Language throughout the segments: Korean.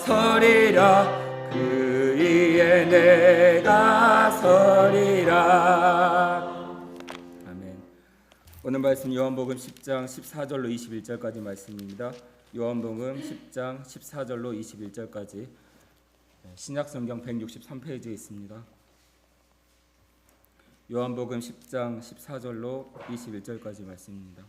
서리라. 그 위에 내가 서리라. 아멘. 오늘 말씀 요한복음 10장 14절로 21절까지 말씀입니다. 요한복음 10장 14절로 21절까지 신약성경 163페이지에 있습니다. 요한복음 10장 14절로 21절까지 말씀입니다.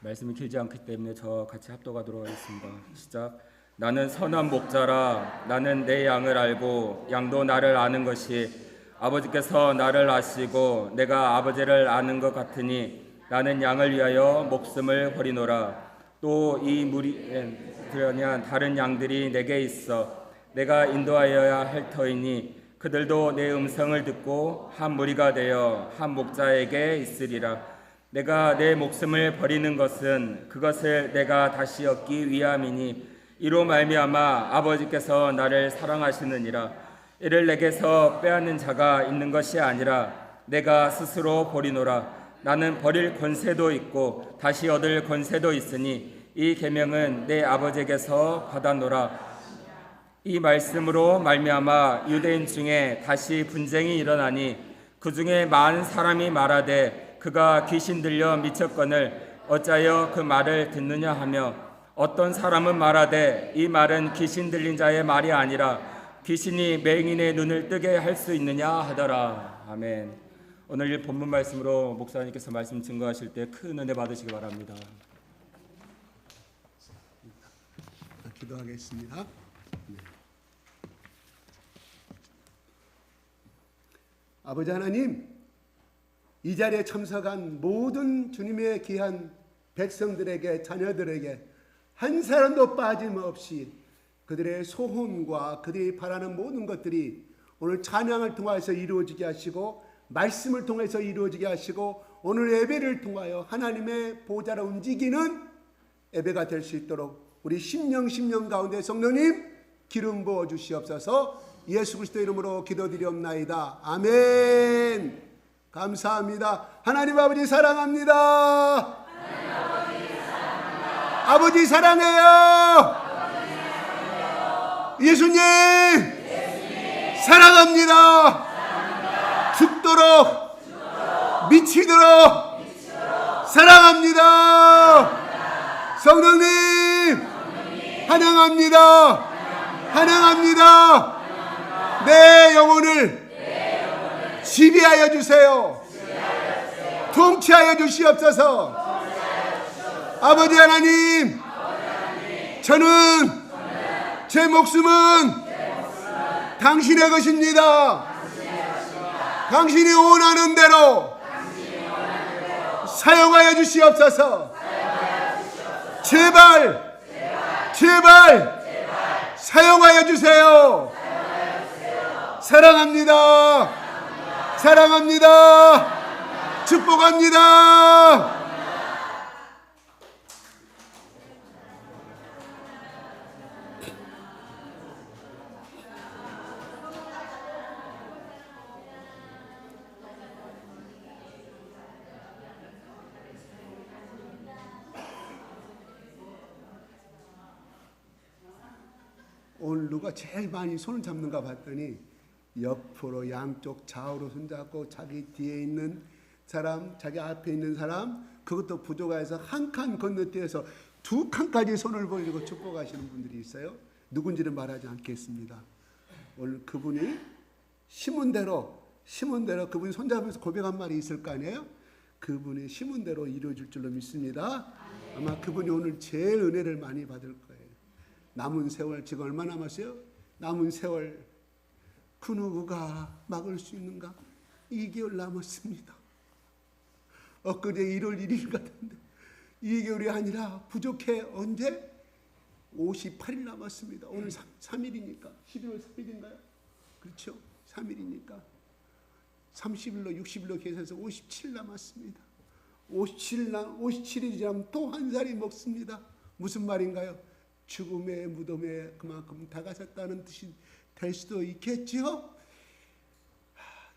말씀이 길지 않기 때문에 저 같이 합독하도록 하겠습니다. 시작. 나는 선한 목자라. 나는 내 양을 알고 양도 나를 아는 것이 아버지께서 나를 아시고 내가 아버지를 아는 것 같으니 나는 양을 위하여 목숨을 버리노라. 또 이 무리에 들으냐 다른 양들이 내게 있어 내가 인도하여야 할 터이니 그들도 내 음성을 듣고 한 무리가 되어 한 목자에게 있으리라. 내가 내 목숨을 버리는 것은 그것을 내가 다시 얻기 위함이니 이로 말미암아 아버지께서 나를 사랑하시느니라. 이를 내게서 빼앗는 자가 있는 것이 아니라 내가 스스로 버리노라. 나는 버릴 권세도 있고 다시 얻을 권세도 있으니 이 계명은 내 아버지께서 받았노라. 이 말씀으로 말미암아 유대인 중에 다시 분쟁이 일어나니 그 중에 많은 사람이 말하되 그가 귀신 들려 미쳤거늘 어찌하여 그 말을 듣느냐 하며 어떤 사람은 말하되 이 말은 귀신 들린 자의 말이 아니라 귀신이 맹인의 눈을 뜨게 할 수 있느냐 하더라. 아멘. 오늘 이 본문 말씀으로 목사님께서 말씀 증거하실 때 큰 은혜 받으시기 바랍니다. 기도하겠습니다. 네. 아버지 하나님, 이 자리에 참석한 모든 주님의 귀한 백성들에게, 자녀들에게 한 사람도 빠짐없이 그들의 소원과 그들이 바라는 모든 것들이 오늘 찬양을 통해서 이루어지게 하시고 말씀을 통해서 이루어지게 하시고 오늘 예배를 통하여 하나님의 보좌로 움직이는 예배가 될 수 있도록 우리 심령 가운데 성령님 기름 부어 주시옵소서. 예수 그리스도 이름으로 기도드리옵나이다. 아멘. 감사합니다. 하나님 아버지 사랑합니다. 아버지 사랑해요. 예수님 사랑합니다. 죽도록 미치도록 사랑합니다. 성령님 환영합니다. 내 영혼을 지배하여 주세요. 통치하여 주시옵소서. 아버지 하나님, 저는 제 목숨은 당신의 것입니다. 당신이 원하는 대로 사용하여 주시옵소서. 제발 사용하여 주세요. 사랑합니다. 축복합니다. 오늘 누가 제일 많이 손을 잡는가 봤더니 옆으로 양쪽 좌우로 손잡고 자기 뒤에 있는 사람, 자기 앞에 있는 사람, 그것도 부족해서 한 칸 건너뛰어서 두 칸까지 손을 벌리고 축복하시는 분들이 있어요. 누군지는 말하지 않겠습니다. 오늘 그분이 심은 대로 그분이 손잡으면서 고백한 말이 있을 거 아니에요? 그분이 심은 대로 이루어질 줄로 믿습니다. 아마 그분이 오늘 제일 은혜를 많이 받을 거예요. 남은 세월, 지금 얼마 남았어요? 남은 세월 그 누구가 막을 수 있는가? 2개월 남았습니다. 엊그제 1월 1일 같은데 2개월이 아니라 부족해. 언제? 58일 남았습니다. 오늘 3일이니까 12월 3일인가요? 그렇죠? 3일이니까 30일로 60일로 계산해서 57일 남았습니다. 57일이 지나면 또 한 살이 먹습니다. 무슨 말인가요? 죽음의 무덤에 그만큼 다가섰다는 뜻이 될 수도 있겠지요.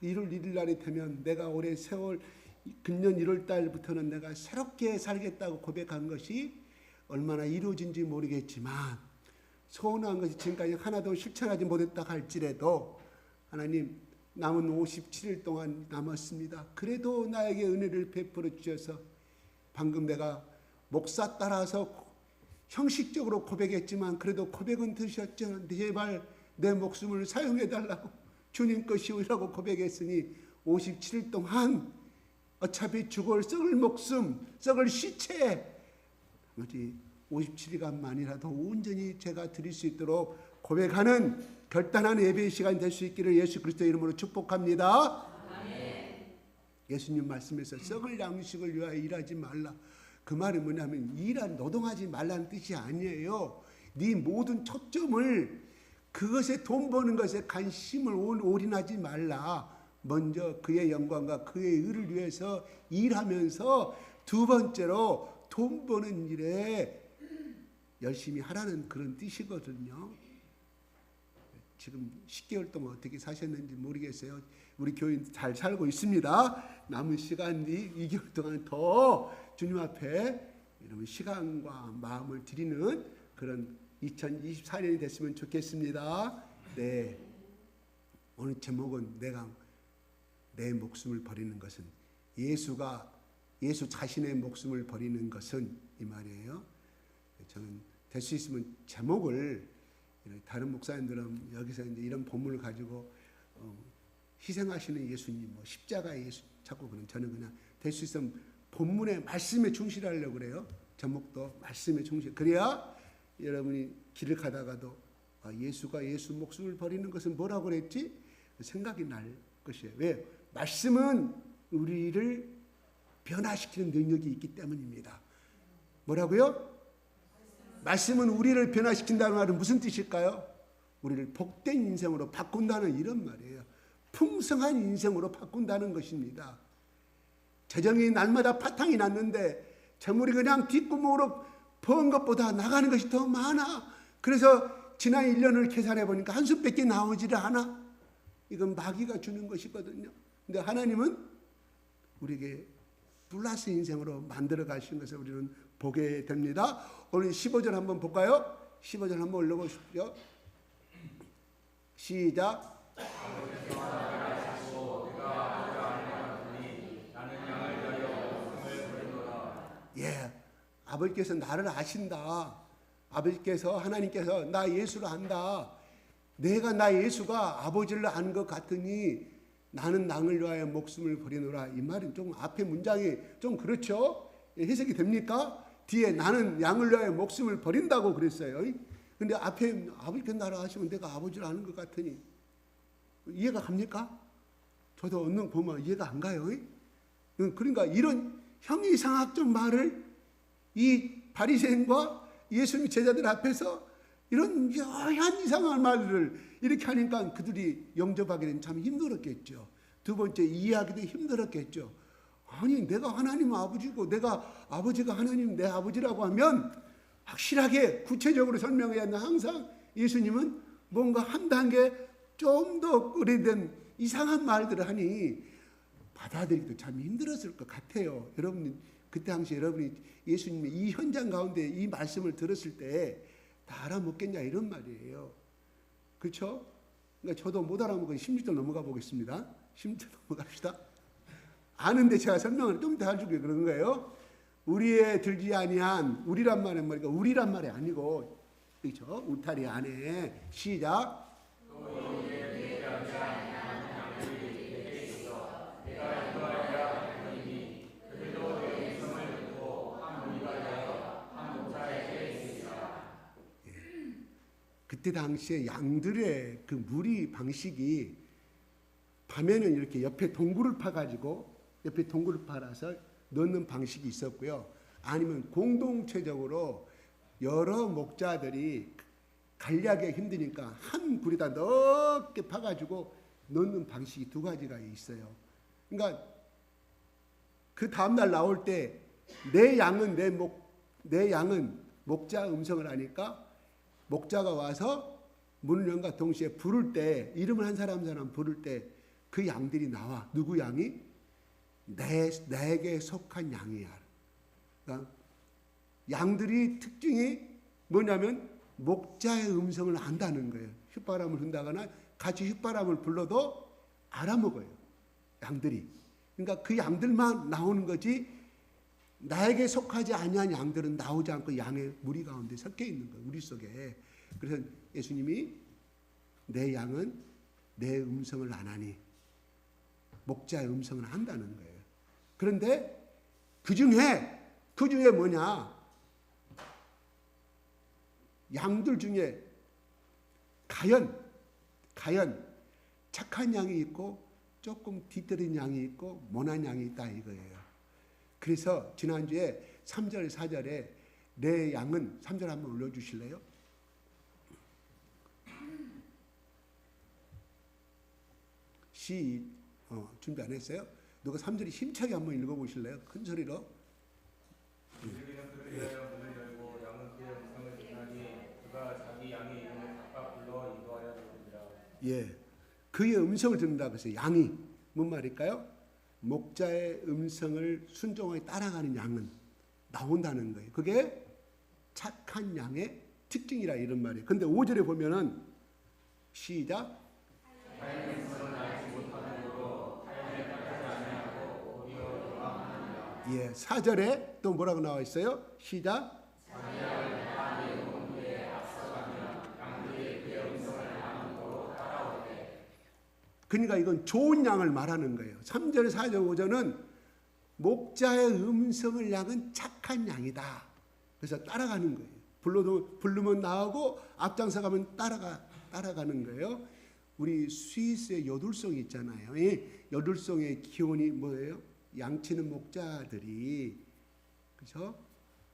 1월 1일 날이 되면 내가 올해 세월 금년 1월 달부터는 내가 새롭게 살겠다고 고백한 것이 얼마나 이루어진지 모르겠지만 소원한 것이 지금까지 하나도 실천하지 못했다 할지라도 하나님 남은 57일 동안 남았습니다. 그래도 나에게 은혜를 베풀어 주셔서 방금 내가 목사 따라서 형식적으로 고백했지만 그래도 고백은 드셨죠. 제발 내 목숨을 사용해 달라고 주님 것이오라고 고백했으니 57일 동안 어차피 죽을 썩을 목숨, 썩을 시체 나머지 57일간만이라도 온전히 제가 드릴 수 있도록 고백하는 결단한 예배의 시간이 될 수 있기를 예수 그리스도 이름으로 축복합니다. 아멘. 예수님 말씀에서 썩을 양식을 위하여 일하지 말라. 그 말은 뭐냐면 노동하지 말라는 뜻이 아니에요. 네 모든 초점을 그것에 돈 버는 것에 관심을 올인하지 말라. 먼저 그의 영광과 그의 의를 위해서 일하면서 두 번째로 돈 버는 일에 열심히 하라는 그런 뜻이거든요. 지금 10개월 동안 어떻게 사셨는지 모르겠어요. 우리 교인 잘 살고 있습니다. 남은 시간 2개월 동안 더 주님 앞에 여러분 시간과 마음을 드리는 그런 2024년이 됐으면 좋겠습니다. 네, 오늘 제목은 내가 내 목숨을 버리는 것은 예수 자신의 목숨을 버리는 것은 이 말이에요. 저는 될 수 있으면 제목을 다른 목사님들은 여기서 이제 이런 본문을 가지고 희생하시는 예수님, 뭐 십자가의 예수 자꾸 그런 저는 그냥 될 수 있으면 본문의 말씀에 충실하려고 그래요. 제목도 말씀에 충실. 그래야 여러분이 길을 가다가도 예수가 예수 목숨을 버리는 것은 뭐라고 그랬지? 생각이 날 것이에요. 왜? 말씀은 우리를 변화시키는 능력이 있기 때문입니다. 뭐라고요? 말씀은 우리를 변화시킨다는 말은 무슨 뜻일까요? 우리를 복된 인생으로 바꾼다는 이런 말이에요. 풍성한 인생으로 바꾼다는 것입니다. 재정이 날마다 파탕이 났는데 재물이 그냥 뒷구멍으로 번 것보다 나가는 것이 더 많아. 그래서 지난 1년을 계산해 보니까 한 푼밖에 나오지를 않아. 이건 마귀가 주는 것이거든요. 근데 하나님은 우리에게 플러스 인생으로 만들어 가신 것을 우리는 보게 됩니다. 오늘 15절 한번 볼까요? 15절 한번 올려보십시오. 시작. 예, 아버지께서 나를 아신다. 아버지께서 하나님께서 나 예수를 안다. 내가 나 예수가 아버지를 아는 것 같으니 나는 낭을 위하여 목숨을 버리노라. 이 말은 좀 앞에 문장이 좀 그렇죠? 해석이 됩니까? 뒤에 나는 양을 위하여 목숨을 버린다고 그랬어요. 근데 앞에 아버지께서 나를 아시면 내가 아버지를 아는 것 같으니 이해가 갑니까? 저도 언능 보면 이해가 안 가요. 그러니까 이런 형이상학적 말을 이 바리새인과 예수님 제자들 앞에서 이런 묘한 이상한 말을 이렇게 하니까 그들이 영접하기는 참 힘들었겠죠. 두 번째 이해하기도 힘들었겠죠. 아니 내가 하나님 아버지고 내가 아버지가 하나님 내 아버지라고 하면 확실하게 구체적으로 설명해야 한다. 항상 예수님은 뭔가 한 단계 좀 더 오래된 이상한 말들을 하니 받아들이기도 참 힘들었을 것 같아요. 여러분 그때 당시 여러분이 예수님의 이 현장 가운데 이 말씀을 들었을 때 다 알아먹겠냐 이런 말이에요. 그렇죠? 그러니까 저도 못 알아먹으니 16절 넘어가 보겠습니다. 16절 넘어갑시다. 아는데 제가 설명을 좀 더 해주게 그런 거예요. 우리의 들지 아니한 우리란 말은 뭐니까 우리란 말이 아니고 그렇죠? 울타리 안에 시작. 그때 당시에 양들의 그 무리 방식이 밤에는 이렇게 옆에 동굴을 파가지고 옆에 동굴을 팔아서 넣는 방식이 있었고요. 아니면 공동체적으로 여러 목자들이 관리하기 힘드니까 한 굴에다 넓게 파가지고 넣는 방식이 두 가지가 있어요. 그러니까 그 다음날 나올 때 내 양은 목자 음성을 하니까 목자가 와서 문을 연과 동시에 부를 때 이름을 한 사람 부를 때 그 양들이 나와. 누구 양이? 내게 속한 양이야. 그러니까 양들이 특징이 뭐냐면 목자의 음성을 안다는 거예요. 휘바람을 분다거나 같이 휘바람을 불러도 알아먹어요. 양들이. 그러니까 그 양들만 나오는 거지 나에게 속하지 아니한 양들은 나오지 않고 양의 무리 가운데 섞여 있는 거예요. 우리 속에. 그래서 예수님이 내 양은 내 음성을 안 하니 목자의 음성을 한다는 거예요. 그런데 그 중에 뭐냐? 양들 중에 가연 착한 양이 있고 조금 뒤떨어진 양이 있고 모난 양이 있다 이거예요. 그래서 지난주에 3절 4절에 내 양은 3절 한번 올려주실래요? 준비 안 했어요? 누가 3절이 힘차게 한번 읽어보실래요? 큰 소리로. 들리는 그를 위하여 문을 열고 양은 그의 음성을 듣나니 그가 자기 양의 이름을 각각 불러 인도하여 주리라. 예, 그의 음성을 듣는다 그래서 양이 뭔 말일까요? 목자의 음성을 순종하게 따라가는 양은 나온다는 거예요. 그게 착한 양의 특징이라 이런 말이에요. 근데 5절에 보면은 시작. 예, 4절에 또 뭐라고 나와 있어요? 시작. 그러니까 이건 좋은 양을 말하는 거예요. 3절, 4절, 5절은 목자의 음성을 양은 착한 양이다. 그래서 따라가는 거예요. 부르면 나오고 앞장서 가면 따라가는 거예요. 우리 스위스의 요들송이 있잖아요. 이 요들송의 기원이 뭐예요? 양치는 목자들이 그래서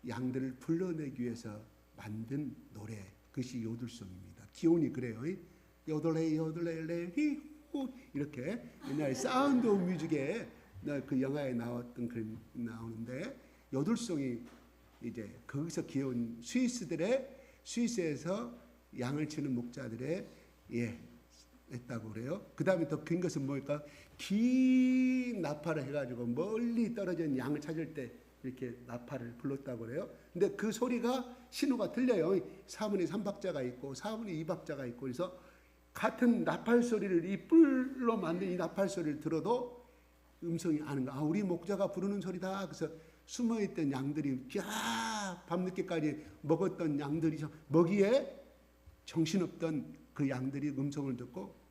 양들을 불러내기 위해서 만든 노래. 그것이 요들송입니다. 기원이 그래요. 요들레 요들레 히후 이렇게 옛날에 사운드 오브 뮤직에 그 영화에 나왔던 그런 나오는데 요들송이 이제 거기서 기원 스위스에서 양을 치는 목자들의 했다고 그래요. 그 다음에 더 긴 것은 뭘까? 긴 나팔을 해가지고 멀리 떨어진 양을 찾을 때 이렇게 나팔을 불렀다고 그래요. 근데 그 소리가 신호가 들려요. 4분의 3박자가 있고 4분의 2박자가 있고 그래서 같은 나팔 소리를 이 뿔로 만든 이 나팔 소리를 들어도 음성이 아는 거야. 우리 목자가 부르는 소리다. 그래서 숨어있던 양들이 밤늦게까지 먹었던 양들이 먹이에 정신없던 그 양들이 음성을 듣고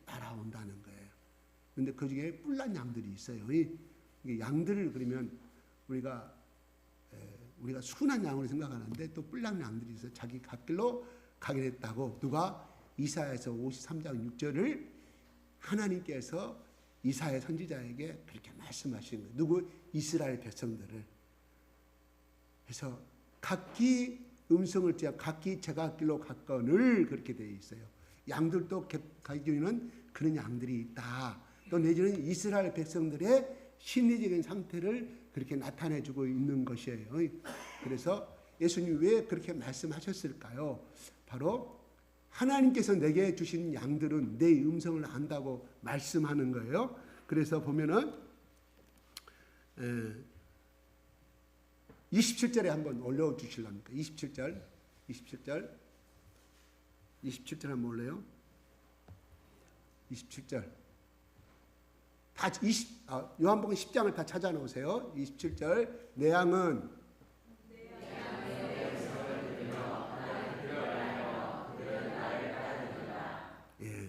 따라온다는 거예요. 그런데 그 중에 뿔난 양들이 있어요. 이게 양들을 그러면 우리가 순한 양으로 생각하는데 또 뿔난 양들이 있어서 자기 갓길로 가게 됐다고 누가 이사야서 53장 6절을 하나님께서 이사야 선지자에게 그렇게 말씀하신 거예요. 누구? 이스라엘 백성들을. 그래서 각기 음성을 떼어 각기 제갓길로 갔거늘 그렇게 되어 있어요. 양들도 가기는 그런 양들이 있다. 또 내지는 이스라엘 백성들의 심리적인 상태를 그렇게 나타내주고 있는 것이에요. 그래서 예수님 왜 그렇게 말씀하셨을까요? 바로 하나님께서 내게 주신 양들은 내 음성을 안다고 말씀하는 거예요. 그래서 보면은 27절에 한번 올려주실랍니까? 27절 한번 올려요. 27절 요한복음 10장을 다 찾아놓으세요. 27절 내 양은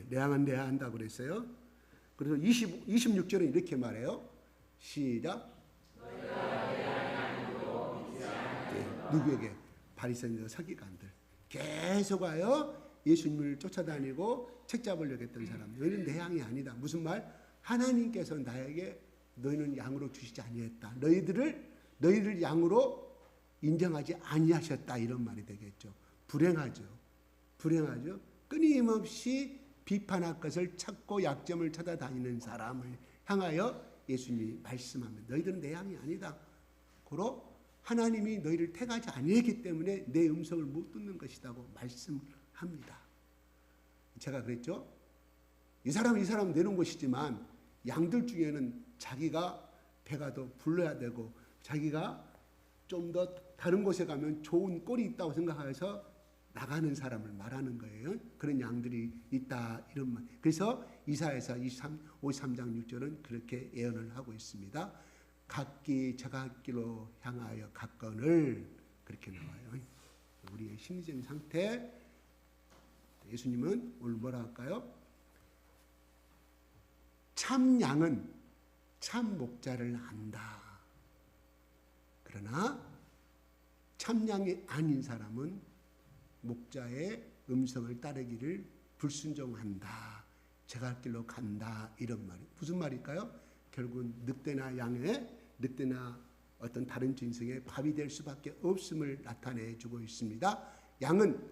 내 양은 내야 한다고 그랬어요. 그래서 26절은 이렇게 말해요. 시작. 누구에게? 바리새인과 서기관들. 계속하여 예수님을 쫓아다니고 책 잡으려고 했던 사람. 너희는 내 양이 아니다. 무슨 말? 하나님께서 나에게 너희는 양으로 주시지 아니했다. 너희들 양으로 인정하지 아니하셨다. 이런 말이 되겠죠. 불행하죠. 끊임없이 비판할 것을 찾고 약점을 찾아다니는 사람을 향하여 예수님이 말씀합니다. 너희들은 내 양이 아니다. 고로 하나님이 너희를 택하지 아니했기 때문에 내 음성을 못 듣는 것이라고 말씀합니다. 제가 그랬죠. 이 사람 내놓은 것이지만 양들 중에는 자기가 배가 더 불러야 되고 자기가 좀 더 다른 곳에 가면 좋은 꼴이 있다고 생각해서 나가는 사람을 말하는 거예요. 그런 양들이 있다 이런 말. 그래서 이사야서 53장 6절은 그렇게 예언을 하고 있습니다. 각기 제각기로 향하여 갔거늘 그렇게 나와요. 우리의 심리적인 상태. 예수님은 오늘 뭐라 할까요? 참 양은 참 목자를 안다. 그러나 참 양이 아닌 사람은 목자의 음성을 따르기를 불순종한다. 제갈 길로 간다. 이런 말이 무슨 말일까요? 결국은 늑대나 양의 늑대나 어떤 다른 짐승의 밥이 될 수밖에 없음을 나타내 주고 있습니다. 양은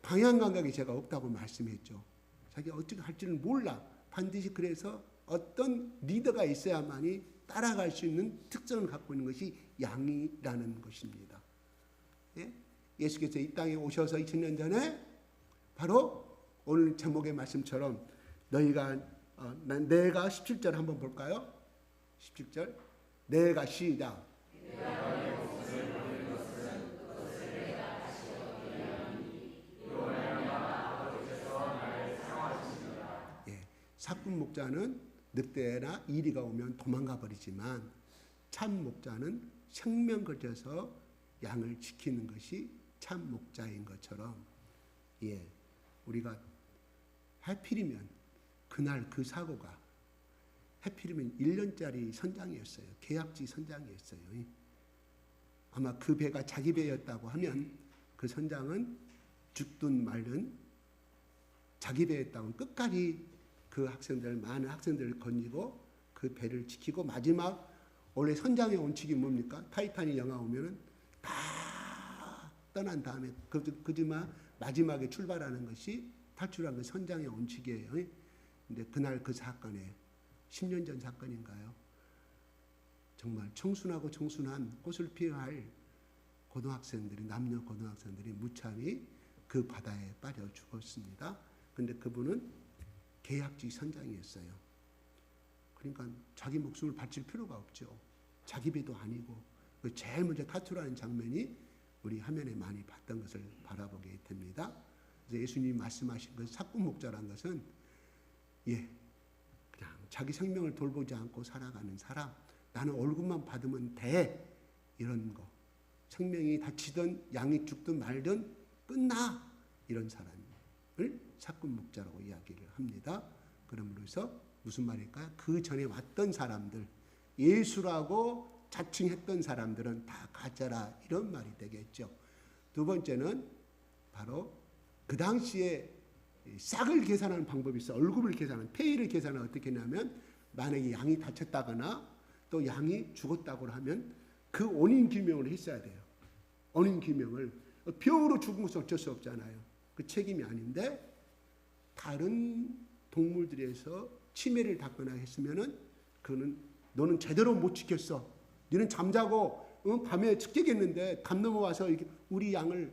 방향 감각이 제가 없다고 말씀했죠. 자기가 어떻게 할지를 몰라. 반드시 그래서 어떤 리더가 있어야만이 따라갈 수 있는 특성을 갖고 있는 것이 양이라는 것입니다. 예? 예수께서 이 땅에 오셔서 2000년 전에 바로 오늘 제목의 말씀처럼 내가 17절 한번 볼까요? 17절 내가 시작 예, 사꾼 목자는 늑대나 이리가 오면 도망가 버리지만 참 목자는 생명 걸쳐서 양을 지키는 것이 참 목자인 것처럼 예, 우리가 하필이면 그날 그 사고가 하필이면 1년짜리 선장이었어요. 계약직 선장이었어요. 아마 그 배가 자기 배였다고 하면 그 선장은 죽든 말든 자기 배였다고 끝까지 그 많은 학생들을 건지고 그 배를 지키고 마지막 원래 선장의 원칙이 뭡니까? 타이타닉 영화 오면은 다 떠난 다음에 그지만 마지막에 출발하는 것이 탈출한 그 선장의 원칙이에요. 근데 그날 그 사건에 10년 전 사건인가요? 정말 청순하고 청순한 꽃을 피워야 할 고등학생들이 남녀 고등학생들이 무참히 그 바다에 빠져 죽었습니다. 근데 그분은 계약직 선장이었어요. 그러니까 자기 목숨을 바칠 필요가 없죠. 자기 배도 아니고 제일 먼저 탈출하는 장면이 우리 화면에 많이 봤던 것을 바라보게 됩니다. 그래서 예수님이 말씀하신 그 사꾼 목자라는 것은 그냥 자기 생명을 돌보지 않고 살아가는 사람, 나는 월급만 받으면 돼 이런 거, 생명이 다치든 양이 죽든 말든 끝나 이런 사람을 사꾼 목자라고 이야기를 합니다. 그러므로서 무슨 말일까요? 그 전에 왔던 사람들, 예수라고 자칭했던 사람들은 다 가짜라 이런 말이 되겠죠. 두 번째는 바로 그 당시에 싹을 계산하는 방법이 있어요. 월급을 계산하는, 페이를 계산하는 어떻게 하냐면 만약에 양이 다쳤다거나 또 양이 죽었다고 하면 그 원인 규명을 했어야 돼요. 원인 규명을. 병으로 죽은 것은 어쩔 수 없잖아요. 그 책임이 아닌데 다른 동물들에서 치매를 닦거나 했으면은 그거는 너는 제대로 못 지켰어. 너는 잠자고 밤에 축제겠는데 담 넘어와서 이렇게 우리 양을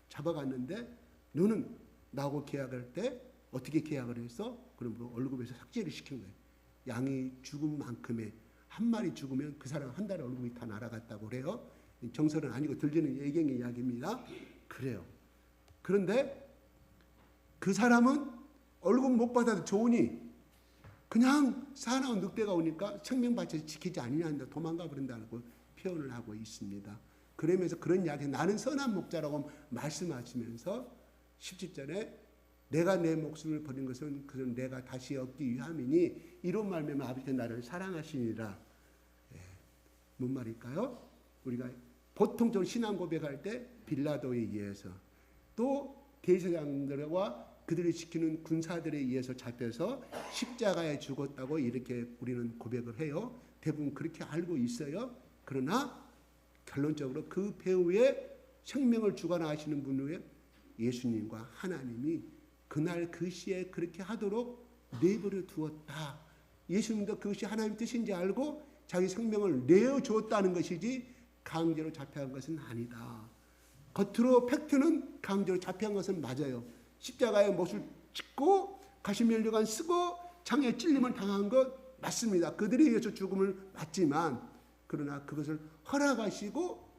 잡아갔는데 너는 나하고 계약할 때 어떻게 계약을 했어? 그러므로 월급에서 삭제를 시킨 거예요. 양이 죽은 만큼의 한 마리 죽으면 그 사람 한 달에 월급이 다 날아갔다고 그래요. 정설은 아니고 들리는 예경의 이야기입니다. 그래요. 그런데 그 사람은 월급 못 받아도 좋으니 그냥 사나운 늑대가 오니까 생명 바쳐서 지키지 아니냐는데 도망가 버린다고 표현을 하고 있습니다. 그러면서 그런 이야기, 나는 선한 목자라고 말씀하시면서 17절에 내가 내 목숨을 버린 것은 그는 내가 다시 얻기 위함이니 이런 말미암아 아버지께서 나를 사랑하시니라. 뭔 말일까요? 우리가 보통적으로 신앙 고백할 때 빌라도에 의해서 또 대제사장들과 그들을 지키는 군사들에 의해서 잡혀서 십자가에 죽었다고 이렇게 우리는 고백을 해요. 대부분 그렇게 알고 있어요. 그러나 결론적으로 그 배후에 생명을 주관하 하시는 분 후에 예수님과 하나님이 그날 그 시에 그렇게 하도록 내버려 두었다. 예수님도 그것이 하나님 뜻인지 알고 자기 생명을 내어주었다는 것이지 강제로 잡혀간 것은 아니다. 겉으로 팩트는 강제로 잡혀간 것은 맞아요. 십자가에 못을 찍고 가시면류관 쓰고 창에 찔림을 당한 것 맞습니다. 그들에 의해서 죽음을 맞지만 그러나 그것을 허락하시고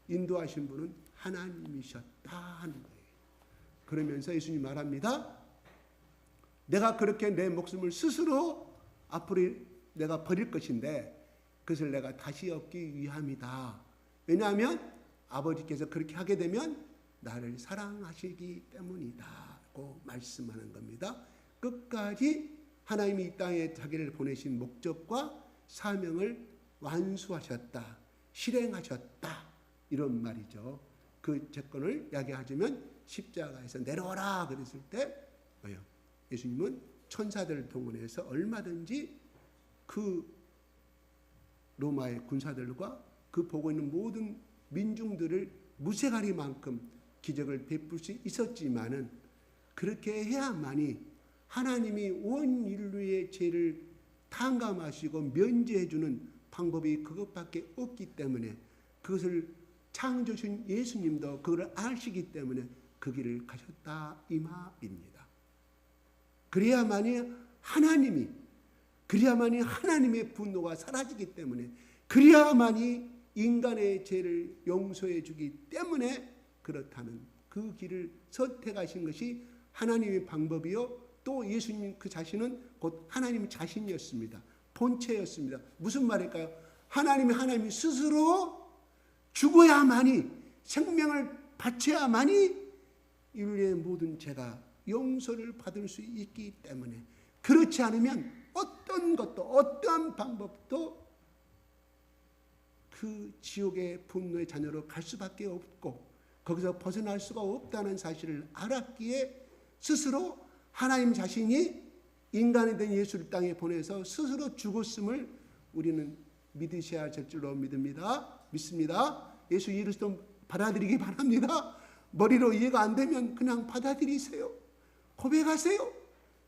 인도하신 분은 하나님이셨다 하는 거예요. 그러면서 예수님 말합니다. 내가 그렇게 내 목숨을 스스로 앞으로 내가 버릴 것인데 그것을 내가 다시 얻기 위함이다. 왜냐하면 아버지께서 그렇게 하게 되면 나를 사랑하시기 때문이다고 말씀하는 겁니다. 끝까지 하나님이 이 땅에 자기를 보내신 목적과 사명을 완수하셨다. 실행하셨다. 이런 말이죠. 그 채권을 이야기하자면 십자가에서 내려오라 그랬을 때 뭐예요? 예수님은 천사들을 동원해서 얼마든지 그 로마의 군사들과 그 보고 있는 모든 민중들을 무쇠가리만큼 기적을 베풀 수 있었지만은 그렇게 해야만이 하나님이 온 인류의 죄를 탕감하시고 면제해주는 방법이 그것밖에 없기 때문에 그것을 창조주신 예수님도 그걸 아시기 때문에 그 길을 가셨다 이 말입니다. 그래야만이 하나님의 분노가 사라지기 때문에 그래야만이 인간의 죄를 용서해 주기 때문에 그렇다는 그 길을 선택하신 것이 하나님의 방법이요. 또 예수님 그 자신은 곧 하나님 자신이었습니다. 본체였습니다. 무슨 말일까요? 하나님이 스스로 죽어야만이 생명을 바쳐야만이 인류의 모든 죄가 용서를 받을 수 있기 때문에 그렇지 않으면 어떤 것도 어떠한 방법도 그 지옥의 분노의 자녀로 갈 수밖에 없고 거기서 벗어날 수가 없다는 사실을 알았기에 스스로 하나님 자신이 인간이 된 예수를 땅에 보내서 스스로 죽었음을 우리는 믿으셔야 할 줄로 믿습니다. 예수 그리스도 받아들이기 바랍니다. 머리로 이해가 안 되면 그냥 받아들이세요. 고백하세요.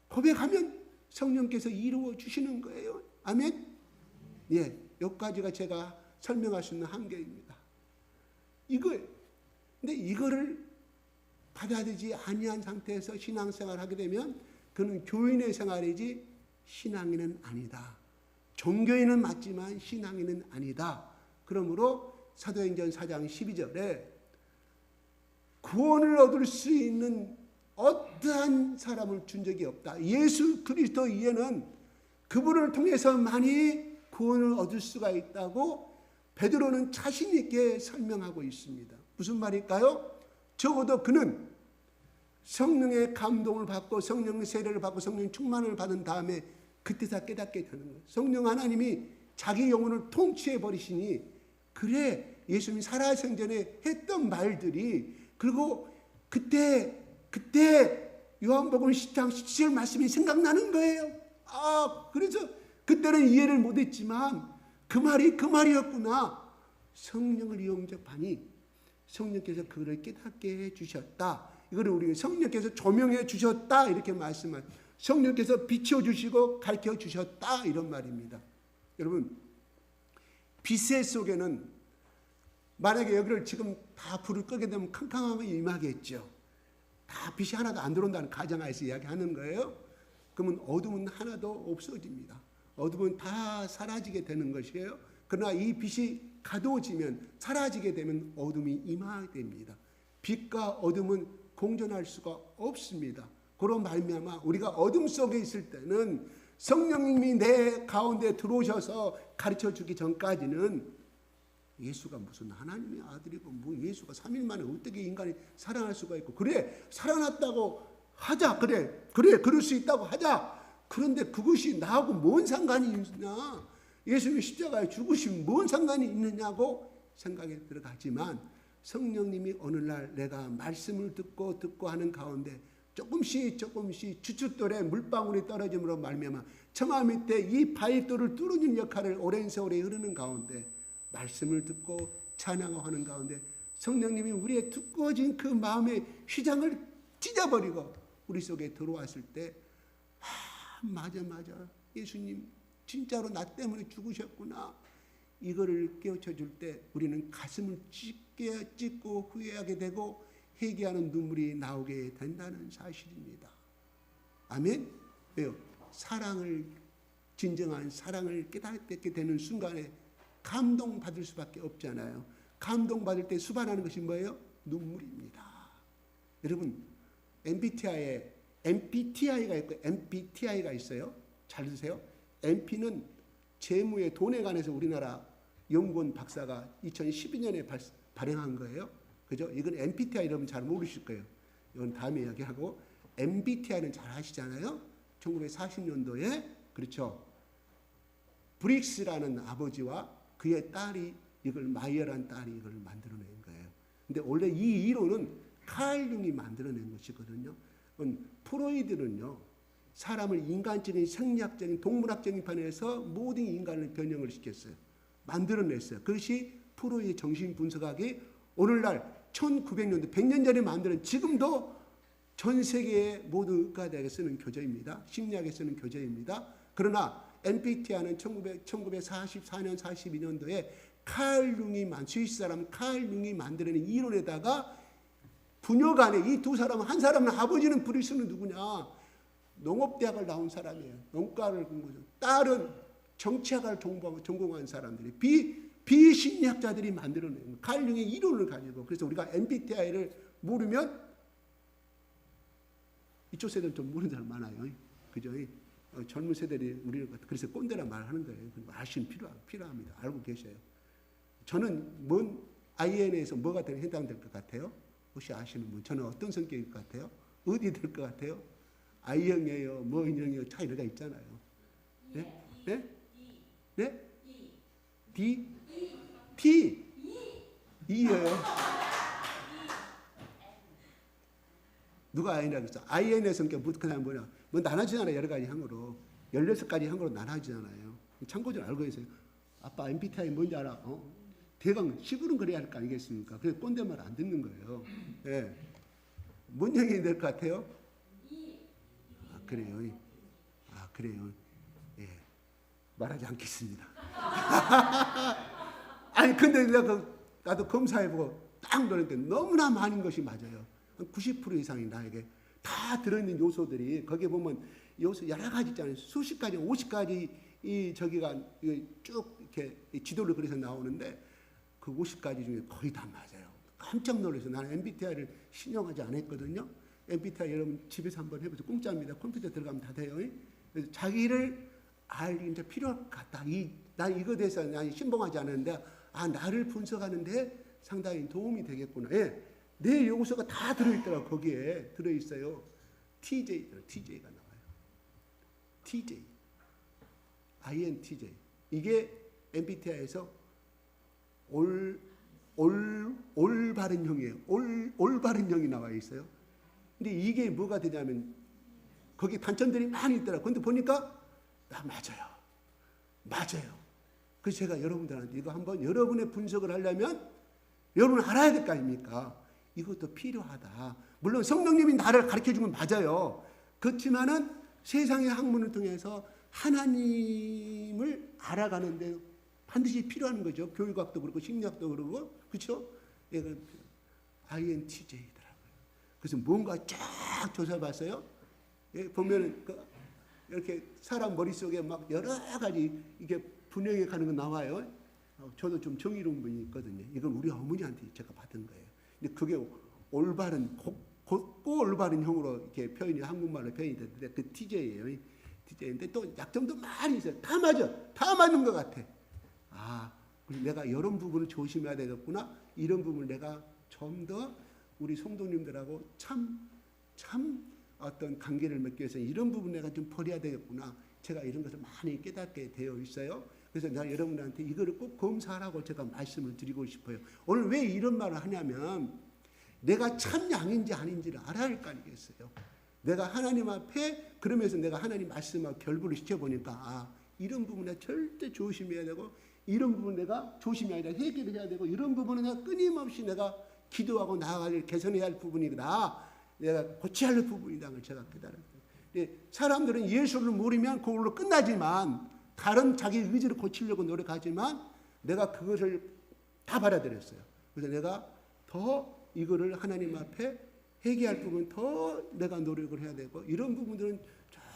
고백하면 성령께서 이루어 주시는 거예요. 아멘. 예, 여기까지가 제가 설명할 수 있는 한계입니다. 근데 이거를 받아들이지 아니한 상태에서 신앙생활을 하게 되면 그는 교인의 생활이지 신앙인은 아니다. 종교인은 맞지만 신앙인은 아니다. 그러므로 사도행전 4장 12절에 구원을 얻을 수 있는 어떠한 사람을 준 적이 없다. 예수 그리스도 이에는 그분을 통해서만이 구원을 얻을 수가 있다고 베드로는 자신 있게 설명하고 있습니다. 무슨 말일까요? 적어도 그는 성령의 감동을 받고 성령의 세례를 받고 성령 충만을 받은 다음에 그때 다 깨닫게 되는 거예요. 성령 하나님이 자기 영혼을 통치해 버리시니 그래 예수님이 살아생전에 했던 말들이 그리고 그때 요한복음 10장 17절 말씀이 생각나는 거예요. 그래서 그때는 이해를 못했지만 그 말이었구나. 성령을 이용접하니 성령께서 그를 깨닫게 해주셨다. 이거를 우리가 성령께서 조명해 주셨다 이렇게 말씀한 성령께서 비춰주시고 가르쳐 주셨다 이런 말입니다. 여러분 빛의 속에는 만약에 여기를 지금 다 불을 끄게 되면 캄캄함이 임하겠죠. 다 빛이 하나도 안 들어온다는 가정하에서 이야기하는 거예요. 그러면 어둠은 하나도 없어집니다. 어둠은 다 사라지게 되는 것이에요. 그러나 이 빛이 가두어지면 사라지게 되면 어둠이 임하게 됩니다. 빛과 어둠은 공존할 수가 없습니다. 그런 말미암아 우리가 어둠 속에 있을 때는 성령님이 내 가운데 들어오셔서 가르쳐주기 전까지는 예수가 무슨 하나님의 아들이고 뭐 예수가 3일 만에 어떻게 인간이 살아날 수가 있고 그래 살아났다고 하자 그럴 수 있다고 하자. 그런데 그것이 나하고 뭔 상관이 있느냐, 예수님이 십자가에 죽으시면 뭔 상관이 있느냐고 생각에 들어가지만 성령님이 어느 날 내가 말씀을 듣고 하는 가운데 조금씩 주춧돌에 물방울이 떨어짐으로 말미암아 처마 밑에 이 바위돌을 뚫는 역할을 오랜 세월에 흐르는 가운데 말씀을 듣고 찬양하는 가운데 성령님이 우리의 두꺼워진 그 마음의 휘장을 찢어버리고 우리 속에 들어왔을 때 맞아 예수님 진짜로 나 때문에 죽으셨구나 이거를 깨우쳐 줄 때 우리는 가슴을 찢고 후회하게 되고 회개하는 눈물이 나오게 된다는 사실입니다. 아멘? 왜요? 사랑을, 진정한 사랑을 깨닫게 되는 순간에 감동받을 수밖에 없잖아요. 감동받을 때 수반하는 것이 뭐예요? 눈물입니다. 여러분, MBTI가 있고 MBTI가 있어요. 잘 드세요. MP는 재무의 돈에 관해서 우리나라 연구원 박사가 2012년에 발행한 거예요. 그죠? 이건 MBTI 여러분 잘 모르실 거예요. 이건 다음에 이야기하고, MBTI는 잘 아시잖아요. 1940년도에 그렇죠. 브릭스라는 아버지와 그의 딸이 이걸 마이어라는 딸이 이걸 만들어낸 거예요. 근데 원래 이 이론은 칼 융이 만들어낸 것이거든요. 프로이드는요, 사람을 인간적인, 생리학적인, 동물학적인 판에서 모든 인간을 변형을 시켰어요. 만들어냈어요. 그것이 프로이드의 정신 분석학이 오늘날 1900년도 100년 전에 만드는, 지금도 전 세계의 모든 의과대학에 쓰는 교재입니다. 심리학에 쓰는 교재입니다. 그러나 MBTI는 1944년, 42년도에 스위스 사람 칼 융이 만들어낸 이론에다가 부녀 간에 이 두 사람은, 한 사람은 아버지는 브릭스는 누구냐? 농업대학을 나온 사람이에요. 농과를 공부해서. 딸은 정치학을 전공한 사람들이, 비심리학자들이 만들어낸 칼 융의 이론을 가지고. 그래서 우리가 MBTI를 모르면, 이쪽 세대는 좀 모르는 사람 많아요. 그죠? 젊은 세대들이 우리를 그래서 꼰대라 말하는 거예요. 아시면 필요합니다. 알고 계셔요. 저는 뭔 IN에서 뭐가 해당될 것 같아요? 혹시 아시는 분? 저는 어떤 성격일 것 같아요? 어디 될 것 같아요? I형이에요, 뭐 인형이에요, 차이가 있잖아요. 네? 네? 네? D? T? E예요. 누가 I라고 했어? IN의 성격, 그냥 뭐냐? 뭐 나눠지잖아요. 여러 가지 항으로. 16가지 항으로 나눠지잖아요. 참고 좀 알고 계세요. 아빠 MBTI 뭔지 알아? 대강 시부름 그래야 할 거 아니겠습니까? 그래서 꼰대 말 안 듣는 거예요. 예. 뭔 형이 될 것 같아요? 아, 그래요. 아, 그래요. 예. 말하지 않겠습니다. 아니, 근데 나도 검사해보고 딱 노렸는데 너무나 많은 것이 맞아요. 한 90% 이상이 나에게 다 들어있는 요소들이, 거기에 보면 요소 여러 가지 있잖아요. 수십 가지, 50가지 저기가 쭉 이렇게 지도를 그려서 나오는데 그 50가지 중에 거의 다 맞아요. 깜짝 놀라서 나는 MBTI를 신용하지 않았거든요. MBTI 여러분 집에서 한번 해보세요. 공짜입니다. 컴퓨터 들어가면 다 돼요. 그래서 자기를 알 이제 필요할 것 같다. 난 이거 대해서 난 신봉하지 않았는데, 나를 분석하는데 상당히 도움이 되겠구나. 예. 내 요소가 다 들어있더라고. 거기에 들어있어요. TJ가 나와요. TJ, INTJ. 이게 MBTI에서 올바른 형이에요. 올바른 형이 나와 있어요. 근데 이게 뭐가 되냐면 거기 단점들이 많이 있더라고요. 근데 보니까 맞아요. 그래서 제가 여러분들한테 이거 한번 여러분의 분석을 하려면 여러분은 알아야 될 거 아닙니까? 이것도 필요하다. 물론 성령님이 나를 가르쳐주면 맞아요. 그렇지만은 세상의 학문을 통해서 하나님을 알아가는데 반드시 필요한 거죠. 교육학도 그렇고 심리학도 그렇고, 그렇죠? 얘가 INTJ더라고요. 그래서 뭔가 쫙 조사해봤어요. 예, 보면은 이렇게 사람 머릿속에 막 여러 가지 이게 분명히 가는 거 나와요. 저도 좀 정의로운 분이 있거든요. 이건 우리 어머니한테 제가 받은 거예요. 근데 그게 올바른, 곱고 올바른 형으로 이렇게 표현이, 한국말로 표현이 됐는데 그 TJ예요. TJ인데 또 약점도 많이 있어요. 다 맞는 것 같아. 내가 이런 부분을 조심해야 되겠구나. 이런 부분을 내가 좀 더 우리 성도님들하고 참 어떤 관계를 맺기 위해서 이런 부분 내가 좀 버려야 되겠구나. 제가 이런 것을 많이 깨닫게 되어 있어요. 그래서 내가 여러분한테 이거를 꼭 검사하라고 제가 말씀을 드리고 싶어요. 오늘 왜 이런 말을 하냐면 내가 참 양인지 아닌지를 알아야 할 거 아니겠어요. 내가 하나님 앞에, 그러면서 내가 하나님 말씀하고 결부를 시켜보니까 이런 부분에 절대 조심해야 되고, 이런 부분 내가 조심해야 돼, 해결을 해야 되고, 이런 부분은 내가 끊임없이 내가 기도하고 나아갈, 개선해야 할 부분이다. 내가 고쳐야 할 부분이다. 걸 제가 깨달았어요. 사람들은 예수를 모르면 그걸로 끝나지만, 다른 자기 의지를 고치려고 노력하지만 내가 그것을 다 받아들였어요. 그래서 내가 더 이거를 하나님 앞에 회개할 부분 더 내가 노력을 해야 되고, 이런 부분들은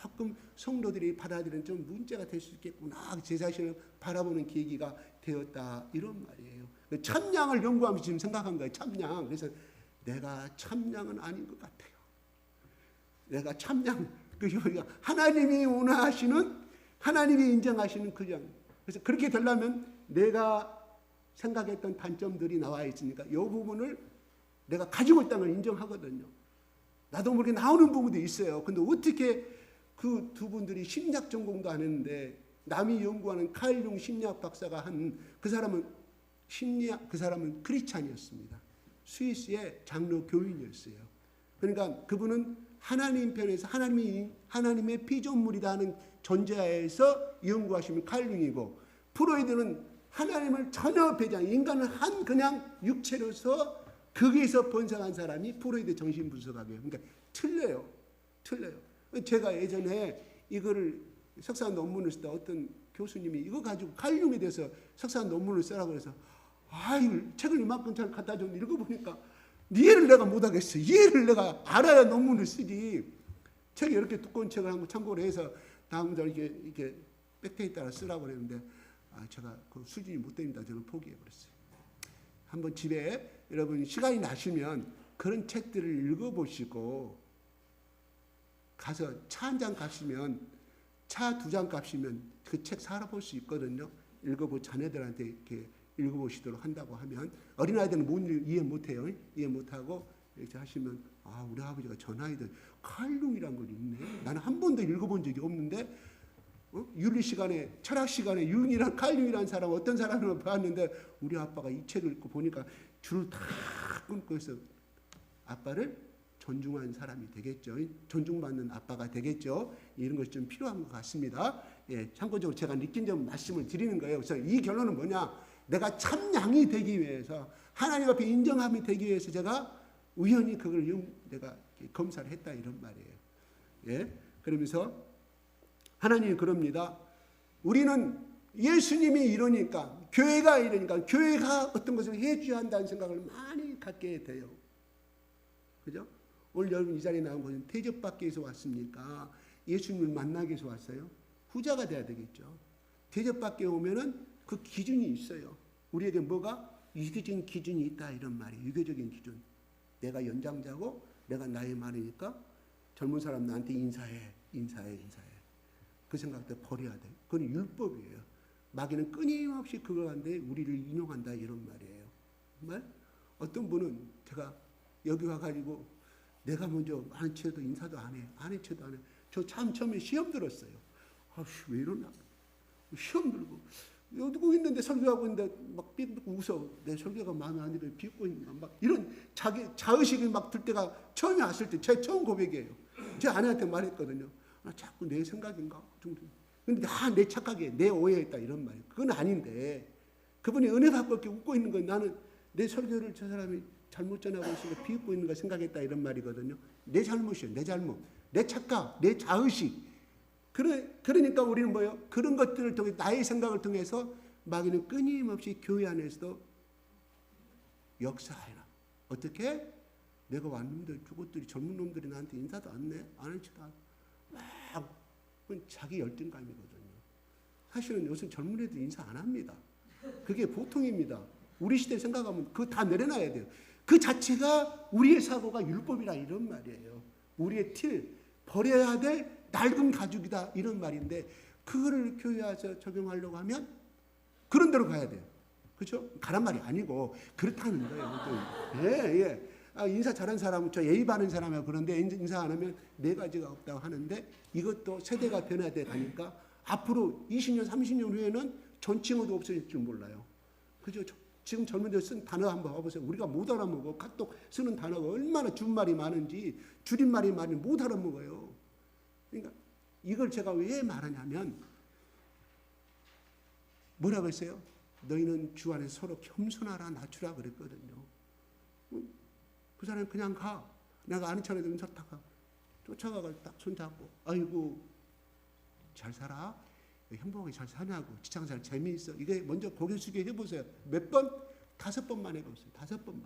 조금 성도들이 받아들이는 좀 문제가 될 수 있겠구나. 제 자신을 바라보는 계기가 되었다. 이런 말이에요. 참양을 연구하면서 지금 생각한 거예요. 참양. 그래서 내가 참양은 아닌 것 같아요. 내가 참양. 하나님이 원하시는, 하나님이 인정하시는 그 양. 그래서 그렇게 되려면 내가 생각했던 단점들이 나와 있으니까 이 부분을 내가 가지고 있다는 걸 인정하거든요. 나도 모르게 나오는 부분도 있어요. 근데 어떻게 그 두 분들이 심리학 전공도 안 했는데 남이 연구하는 칼 융 심리학 박사가 한 그 사람은 그 사람은 크리스찬이었습니다. 스위스의 장로 교인이었어요. 그러니까 그분은 하나님 편에서 하나님의 피조물이라는 존재하에서 연구하시는 칼 융이고, 프로이드는 하나님을 전혀 배제한 인간을 한 그냥 육체로서 거기에서 번성한 사람이 프로이드 정신분석학이에요. 그러니까 틀려요. 제가 예전에 이거를 석사 논문을 쓸 때 어떤 교수님이 이거 가지고 칼륨에 대해서 석사 논문을 쓰라고 해서 이걸 책을 이만큼 잘 갖다 줬는데 읽어보니까 이해를 내가 못하겠어. 이해를 내가 알아야 논문을 쓰지. 책이 이렇게 두꺼운 책을 한번 참고를 해서 다음부터 이렇게 백페이지 따라 쓰라고 그랬는데 제가 그 수준이 못 됩니다. 저는 포기해버렸어요. 한번 집에 여러분 시간이 나시면 그런 책들을 읽어보시고 가서 차 한 잔 값이면, 차 2잔 값이면 그 책 사볼 수 있거든요. 읽어보 자녀들한테 이렇게 읽어보시도록 한다고 하면, 어린아이들은 이해 못해요. 이해 못하고 이렇게 하시면 우리 아버지가 저 나이들 칼융이란 걸 읽네. 나는 한 번도 읽어본 적이 없는데 윤리 시간에, 철학 시간에 융이란 칼융이라는 사람 어떤 사람을 봤는데 우리 아빠가 이 책을 읽고 보니까 줄을 다 끊고 해서 아빠를 존중하는 사람이 되겠죠. 존중받는 아빠가 되겠죠. 이런 것이 좀 필요한 것 같습니다. 예, 참고적으로 제가 느낀 점 말씀을 드리는 거예요. 그래서 이 결론은 뭐냐? 내가 참양이 되기 위해서, 하나님 앞에 인정함이 되기 위해서 제가 우연히 그걸 내가 검사를 했다 이런 말이에요. 예, 그러면서 하나님이 그럽니다. 우리는 예수님이 이러니까, 교회가 이러니까 교회가 어떤 것을 해줘야 한다는 생각을 많이 갖게 돼요. 그죠? 오늘 여러분 이 자리에 나온 것은 대접받기 위해서 왔습니까? 예수님을 만나기 위해서 왔어요? 후자가 돼야 되겠죠. 대접받기 오면은 그 기준이 있어요. 우리에게 뭐가? 유교적인 기준이 있다 이런 말이에요. 유교적인 기준. 내가 연장자고 내가 나이 많으니까 젊은 사람 나한테 인사해. 그 생각도 버려야 돼. 그건 율법이에요. 마귀는 끊임없이 그거 한데 우리를 인용한다 이런 말이에요. 정말 어떤 분은 제가 여기 와가지고 내가 먼저 아는 척도 인사도 안 해. 아는 척도 안 해. 저 참 처음에 시험 들었어요. 왜 이러나. 시험 들고 누구 있는데 설교하고 있는데 막 웃어. 내 설교가 마음에 안 들어 비웃고 있는가. 막 이런 자의식이 막 들 때가 처음에 왔을 때 제 처음 고백이에요. 제 아내한테 말했거든요. 자꾸 내 생각인가? 근데 내 착각에 내 오해했다 이런 말이에요. 그건 아닌데 그분이 은혜 받고 이렇게 웃고 있는 건 나는 내 설교를 저 사람이 잘못 전하고 있으니까 비웃고 있는 거 생각했다 이런 말이거든요. 내 잘못이에요. 내 잘못. 내 착각. 내 자의식. 그러니까 우리는 뭐예요? 그런 것들을 통해 나의 생각을 통해서 마귀는 끊임없이 교회 안에서도 역사해라. 어떻게? 내가 왔는데 저것들이 젊은 놈들이 나한테 인사도 안 해. 안 할지도 않아. 막 그건 자기 열등감이거든요. 사실은 요새 젊은 애들 인사 안 합니다. 그게 보통입니다. 우리 시대 생각하면 그거 다 내려놔야 돼요. 그 자체가 우리의 사고가 율법이라 이런 말이에요. 우리의 틀, 버려야 될 낡은 가죽이다 이런 말인데 그거를 교회에서 적용하려고 하면 그런 데로 가야 돼요. 그렇죠? 가란 말이 아니고 그렇다는 거예요. 예. 인사 잘하는 사람은 저 예의 바른 사람이야. 그런데 인사 안 하면 네 가지가 없다고 하는데 이것도 세대가 변화돼 가니까 앞으로 20년, 30년 후에는 존칭어도 없어질 줄 몰라요. 그죠? 지금 젊은이들 쓴 단어 한번 봐보세요. 우리가 못 알아먹어. 카톡 쓰는 단어가 얼마나 준말이 많은지 줄임말이 많은지 못 알아먹어요. 그러니까 이걸 제가 왜 말하냐면 뭐라고 했어요? 너희는 주 안에 서로 겸손하라 낮추라 그랬거든요. 그 사람이 그냥 가. 내가 아는 척 해도 좋다가 쫓아가서 딱 손잡고 아이고 잘 살아? 행복하게 잘 사냐고. 직장 잘 재미있어? 이게 먼저 고개 숙여 해보세요. 몇 번? 5번만 해보세요. 5번만.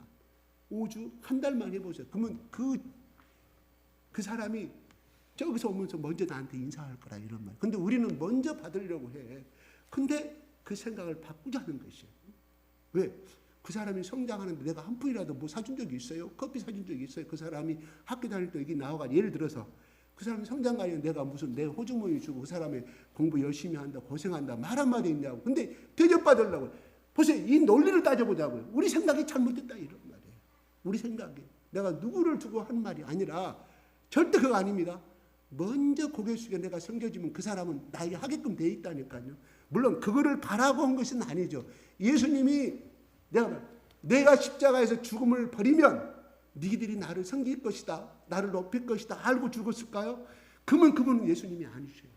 5주? 한 달만 해보세요. 그러면 그 사람이 저기서 오면서 먼저 나한테 인사할 거라 이런 말. 근데 우리는 먼저 받으려고 해. 근데 그 생각을 바꾸자는 것이에요. 왜? 그 사람이 성장하는데 내가 한 푼이라도 뭐 사준 적이 있어요? 커피 사준 적이 있어요? 그 사람이 학교 다닐 때 여기 나와가 예를 들어서 그 사람이 성장가면 내가 무슨 내 호주머니 주고 그 사람이 공부 열심히 한다 고생한다 말 한마디 있냐고. 근데 대접받으려고. 보세요. 이 논리를 따져보자고요. 우리 생각이 잘못됐다 이런 말이에요. 우리 생각이. 내가 누구를 두고 한 말이 아니라 절대 그거 아닙니다. 먼저 고개 숙여 내가 섬겨주면 그 사람은 나에게 하게끔 돼 있다니까요. 물론 그거를 바라고 한 것은 아니죠. 예수님이 내가 십자가에서 죽음을 버리면 너희들이 나를 섬길 것이다. 나를 높일 것이다. 알고 죽었을까요? 그분은 예수님이 아니셔요.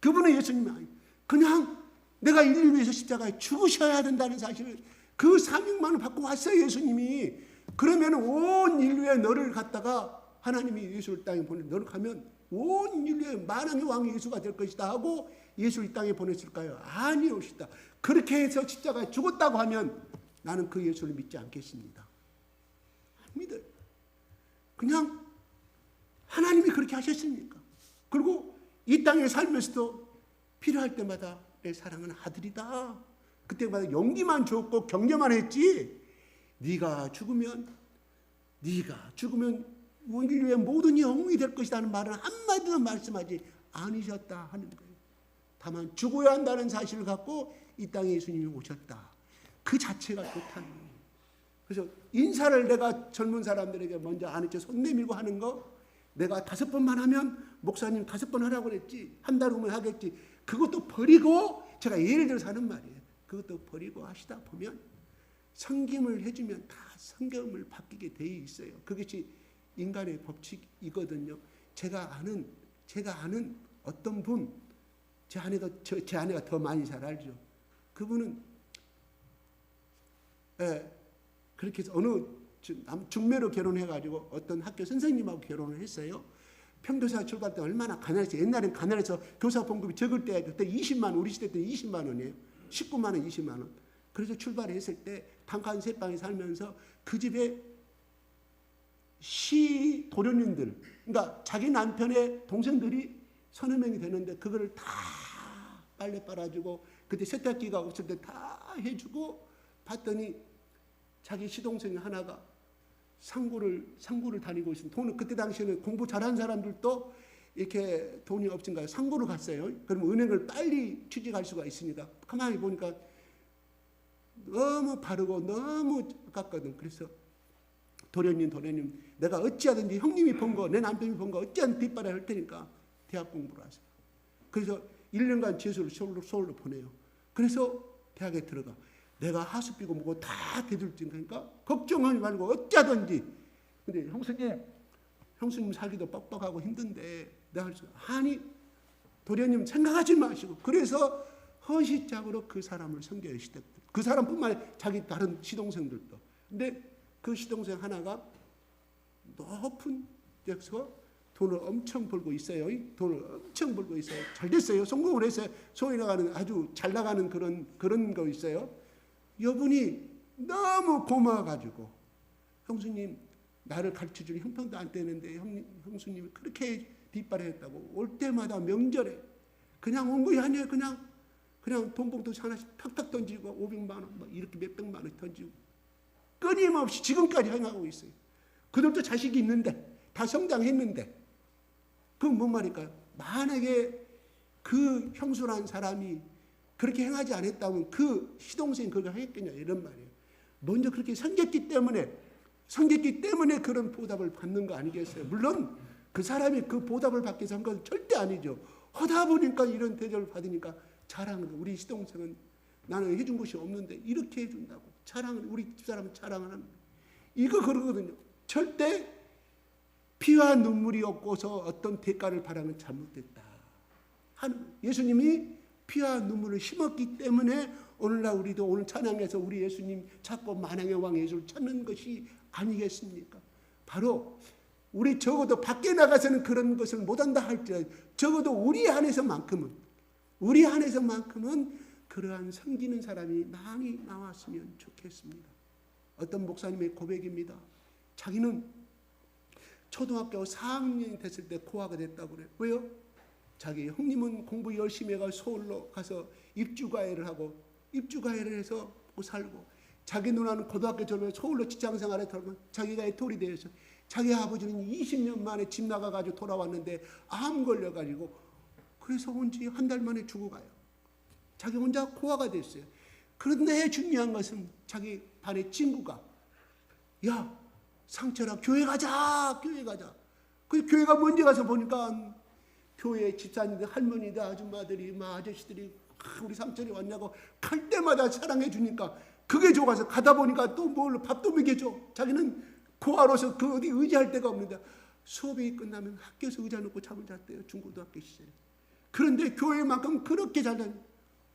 그분은 예수님이 아니에요. 그냥 내가 인류를 위해서 십자가에 죽으셔야 된다는 사실을 그 사명만을 받고 왔어요. 예수님이. 그러면 온 인류의 너를 갖다가 하나님이 예수를 땅에 보내 너를 가면 온 인류의 만왕의 왕이 예수가 될 것이다 하고 예수를 이 땅에 보냈을까요? 아니오시다. 그렇게 해서 십자가에 죽었다고 하면 나는 그 예수를 믿지 않겠습니다. 안 믿어요. 그냥 하나님이 그렇게 하셨습니까? 그리고 이 땅에 살면서도 필요할 때마다 내 사랑은 아들이다. 그때마다 용기만 줬고 격려만 했지. 네가 죽으면 인류의 모든 영웅이 될 것이라는 말은 한마디도 말씀하지 않으셨다 하는 거예요. 다만 죽어야 한다는 사실을 갖고 이 땅에 예수님이 오셨다. 그 자체가 좋다는 거예요. 그래서 인사를 내가 젊은 사람들에게 먼저 안 했죠. 손 내밀고 하는 거 내가 5번만 하면 목사님 5번 하라고 그랬지. 한 달 후면 하겠지. 그것도 버리고 제가 예를 들어서 하는 말이에요. 그것도 버리고 하시다 보면 섬김을 해주면 다 섬김을 받게 돼 있어요. 그것이 인간의 법칙이거든요. 제가 아는 어떤 분, 제 아내가 더 많이 잘 알죠. 그분은 그렇게 해서 어느 중매로 결혼해가지고 어떤 학교 선생님하고 결혼을 했어요. 평교사 출발 때 얼마나 가난했어요. 옛날엔 가난해서 교사 봉급이 적을 때 그때 20만 원, 우리 시대 때 20만 원이에요. 19만 원, 20만 원. 그래서 출발했을 때 단칸 3방에 살면서 그 집에 시 도련님들, 그러니까 자기 남편의 동생들이 3-4명이 되는데 그거를 다 빨래 빨아주고 그때 세탁기가 없을 때 다 해주고 봤더니 자기 시동생 하나가 상고를 다니고 있습니다. 돈은 그때 당시에는 공부 잘하는 사람들도 이렇게 돈이 없으니까 상고를 갔어요. 그러면 은행을 빨리 취직할 수가 있으니까 가만히 보니까 너무 바르고 너무 아깝거든. 그래서 도련님 내가 어찌하든지 형님이 본 거 내 남편이 본 거 어찌하든 뒷바라지 할 테니까 대학 공부를 하세요. 그래서 1년간 재수를 서울로 보내요. 그래서 대학에 들어가. 내가 하숙비고 뭐고 다 대줄 테니까 걱정하지 말고 어찌하든지. 근데 형수님 살기도 빡빡하고 힘든데 내가 할 수 아니 도련님 생각하지 마시고 그래서 헌신짝으로 그 사람을 섬겨야 시대. 그 사람뿐만 아니라 자기 다른 시동생들도. 근데 그 시동생 하나가 높은 데서 돈을 엄청 벌고 있어요. 돈을 엄청 벌고 있어요. 잘 됐어요. 성공을 했어요. 소위 나가는 아주 잘 나가는 그런 거 있어요. 여분이 너무 고마워가지고 형수님 나를 가르쳐줄 형편도 안 되는데 형수님이 그렇게 뒷바라했다고 올 때마다 명절에 그냥 온 것이 아니에요. 그냥 돈봉투 하나씩 탁탁 던지고 500만 원 막 이렇게 몇백만 원 던지고 끊임없이 지금까지 행하고 있어요. 그들도 자식이 있는데 다 성장했는데 그건 뭔 말일까요? 만약에 그 형수란 사람이 그렇게 행하지 않았다면 그 시동생이 그걸 하겠겠냐 이런 말이에요. 먼저 그렇게 섬겼기 때문에 그런 보답을 받는 거 아니겠어요? 물론 그 사람이 그 보답을 받기 위해서 한 건 절대 아니죠. 하다 보니까 이런 대접을 받으니까 자랑을 우리 시동생은 나는 해준 것이 없는데 이렇게 해준다고 자랑을 우리 집사람은 자랑을 하는 거예요. 이거 그러거든요. 절대 피와 눈물이 없고서 어떤 대가를 바라면 잘못됐다. 예수님이 피와 눈물을 심었기 때문에 오늘날 우리도 오늘 찬양에서 우리 예수님 찾고 만왕의 왕 예수를 찾는 것이 아니겠습니까? 바로 우리 적어도 밖에 나가서는 그런 것을 못한다 할지라도 적어도 우리 안에서만큼은 그러한 섬기는 사람이 많이 나왔으면 좋겠습니다. 어떤 목사님의 고백입니다. 자기는 초등학교 4학년이 됐을 때 고아가 됐다고 그래요. 왜요? 자기 형님은 공부 열심히 해가 서울로 가서 입주과외를 하고 입주과외를 해서 살고, 자기 누나는 고등학교 졸업해서 서울로 직장생활에 들어가면 자기가 애톨이 되어서, 자기 아버지는 20년 만에 집 나가가지고 돌아왔는데 암 걸려가지고 그래서 온 지 한 달 만에 죽어가요. 자기 혼자 고아가 됐어요. 그런데 중요한 것은 자기 반의 친구가, 야 상철아 교회 가자, 교회 가자. 그 교회가 먼저 가서 보니까 교회 집사님들, 할머니들, 아줌마들이, 아저씨들이 우리 상철이 왔냐고 갈 때마다 사랑해 주니까 그게 좋아서 가다 보니까 또 뭘로 밥도 먹여줘. 자기는 고아로서 그 어디 의지할 데가 없는데 수업이 끝나면 학교에서 의자 놓고 잠을 잤대요. 중고등학교 시절에. 그런데 교회만큼 그렇게 잘난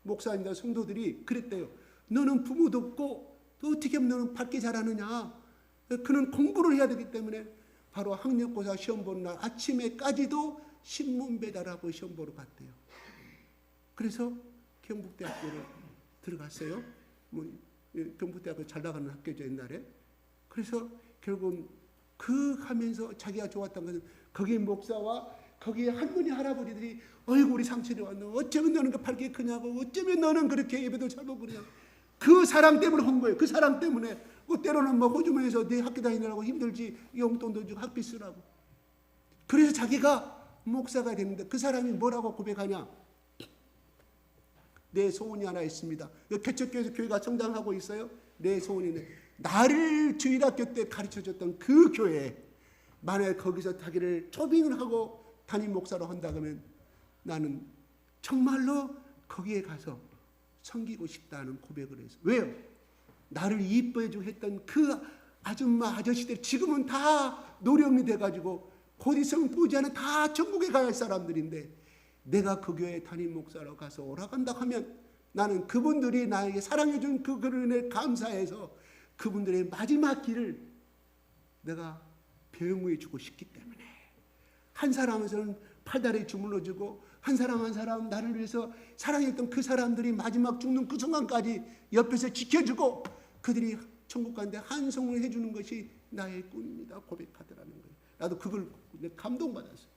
목사님과 성도들이 그랬대요. 너는 부모도 없고 또 어떻게 하면 너는 밝게 자라느냐. 그는 공부를 해야 되기 때문에 바로 학력고사 시험 보는 날 아침에까지도 신문 배달하고 시험 보러 갔대요. 그래서 경북대학교를 들어갔어요. 경북대학교 잘 나가는 학교죠 옛날에. 그래서 결국은 그 하면서 자기가 좋았던 것은 거기 목사와 거기에 할머니 할아버지들이 어이구 우리 상철이 왔노, 어쩌면 너는 그 밝게 크냐고, 어쩌면 너는 그렇게 예배도 잘 보고 그러냐. 그 사랑 때문에 한 거예요. 그 사랑 때문에. 때로는 뭐 호주머니에서 네 학교 다니느라고 힘들지 용돈도 주고 학비 쓰라고. 그래서 자기가 목사가 됐는데 그 사람이 뭐라고 고백하냐. 내 소원이 하나 있습니다. 개척교회에서 교회가 성장하고 있어요. 내 소원이는 나를 주일학교 때 가르쳐줬던 그 교회에 만약에 거기서 자기를 초빙을 하고 담임 목사로 한다 그러면 나는 정말로 거기에 가서 섬기고 싶다는 고백을 해서. 왜요? 나를 이뻐해주고 했던 그 아줌마 아저씨들 지금은 다 노령이 돼가지고 곧 있으면 부자는 다 천국에 가야 할 사람들인데 내가 그 교회 담임 목사로 가서 오라간다 하면 나는 그분들이 나에게 사랑해준 그 은혜를 감사해서 그분들의 마지막 길을 내가 배웅해주고 싶기 때문에 한 사람에서는 팔다리 주물러주고 한 사람 한 사람 나를 위해서 사랑했던 그 사람들이 마지막 죽는 그 순간까지 옆에서 지켜주고 그들이 천국 가는데 한송을 해주는 것이 나의 꿈입니다. 고백하더라는 거예요. 나도 그걸 감동받았어요.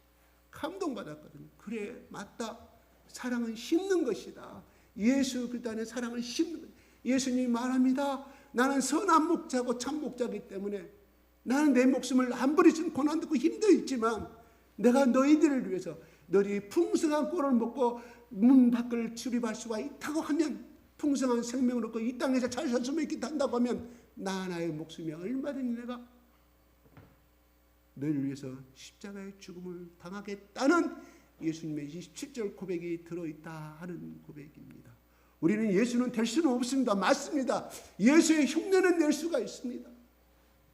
감동받았거든요. 그래 맞다. 사랑은 심는 것이다. 예수 그리스도 안에 사랑을 심는 거예요. 예수님이 말합니다. 나는 선한 목자고 참 목자이기 때문에 나는 내 목숨을 안 버리신 고난 듣고 힘도 있지만 내가 너희들을 위해서 너희 풍성한 꼴을 먹고 문 밖을 출입할 수가 있다고 하면 풍성한 생명을 얻고 이 땅에서 잘 살 수 있게 한다고 하면 나의 목숨이 얼마든지 내가 너희를 위해서 십자가의 죽음을 당하겠다는 예수님의 27절 고백이 들어있다 하는 고백입니다. 우리는 예수는 될 수는 없습니다. 맞습니다. 예수의 흉내는 낼 수가 있습니다.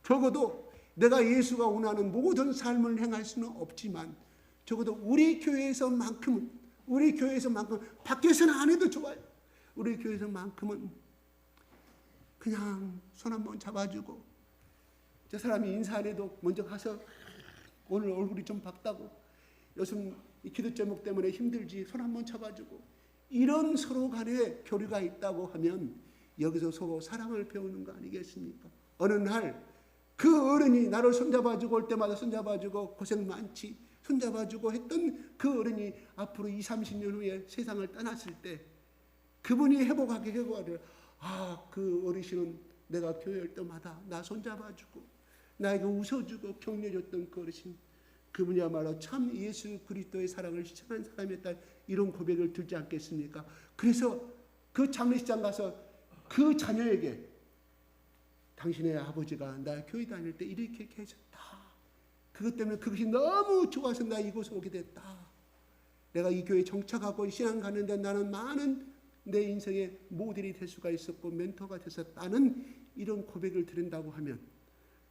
적어도 내가 예수가 원하는 모든 삶을 행할 수는 없지만 적어도 우리 교회에서만큼은 밖에서는 안 해도 좋아요. 우리 교회에서만큼은 그냥 손 한번 잡아주고 저 사람이 인사 안 해도 먼저 가서 오늘 얼굴이 좀 밝다고 요즘 이 기도 제목 때문에 힘들지 손 한번 잡아주고 이런 서로 간에 교류가 있다고 하면 여기서 서로 사랑을 배우는 거 아니겠습니까? 어느 날 그 어른이 나를 손잡아주고 올 때마다 손잡아주고 고생 많지 손잡아주고 했던 그 어른이 앞으로 20, 30년 후에 세상을 떠났을 때 그분이 회복하게 그 어르신은 내가 교회 올 때마다 나 손잡아주고 나에게 웃어주고 격려줬던 그 어르신 그분이야말로 참 예수 그리스도의 사랑을 실천한 사람이었다 이런 고백을 들지 않겠습니까? 그래서 그 장례식장 가서 그 자녀에게 당신의 아버지가 나 교회 다닐 때 이렇게 해줬다. 그것 때문에 그것이 너무 좋아서 나 이곳에 오게 됐다. 내가 이 교회에 정착하고 신앙 가는데 나는 많은 내 인생의 모델이 될 수가 있었고 멘토가 됐었다는 이런 고백을 드린다고 하면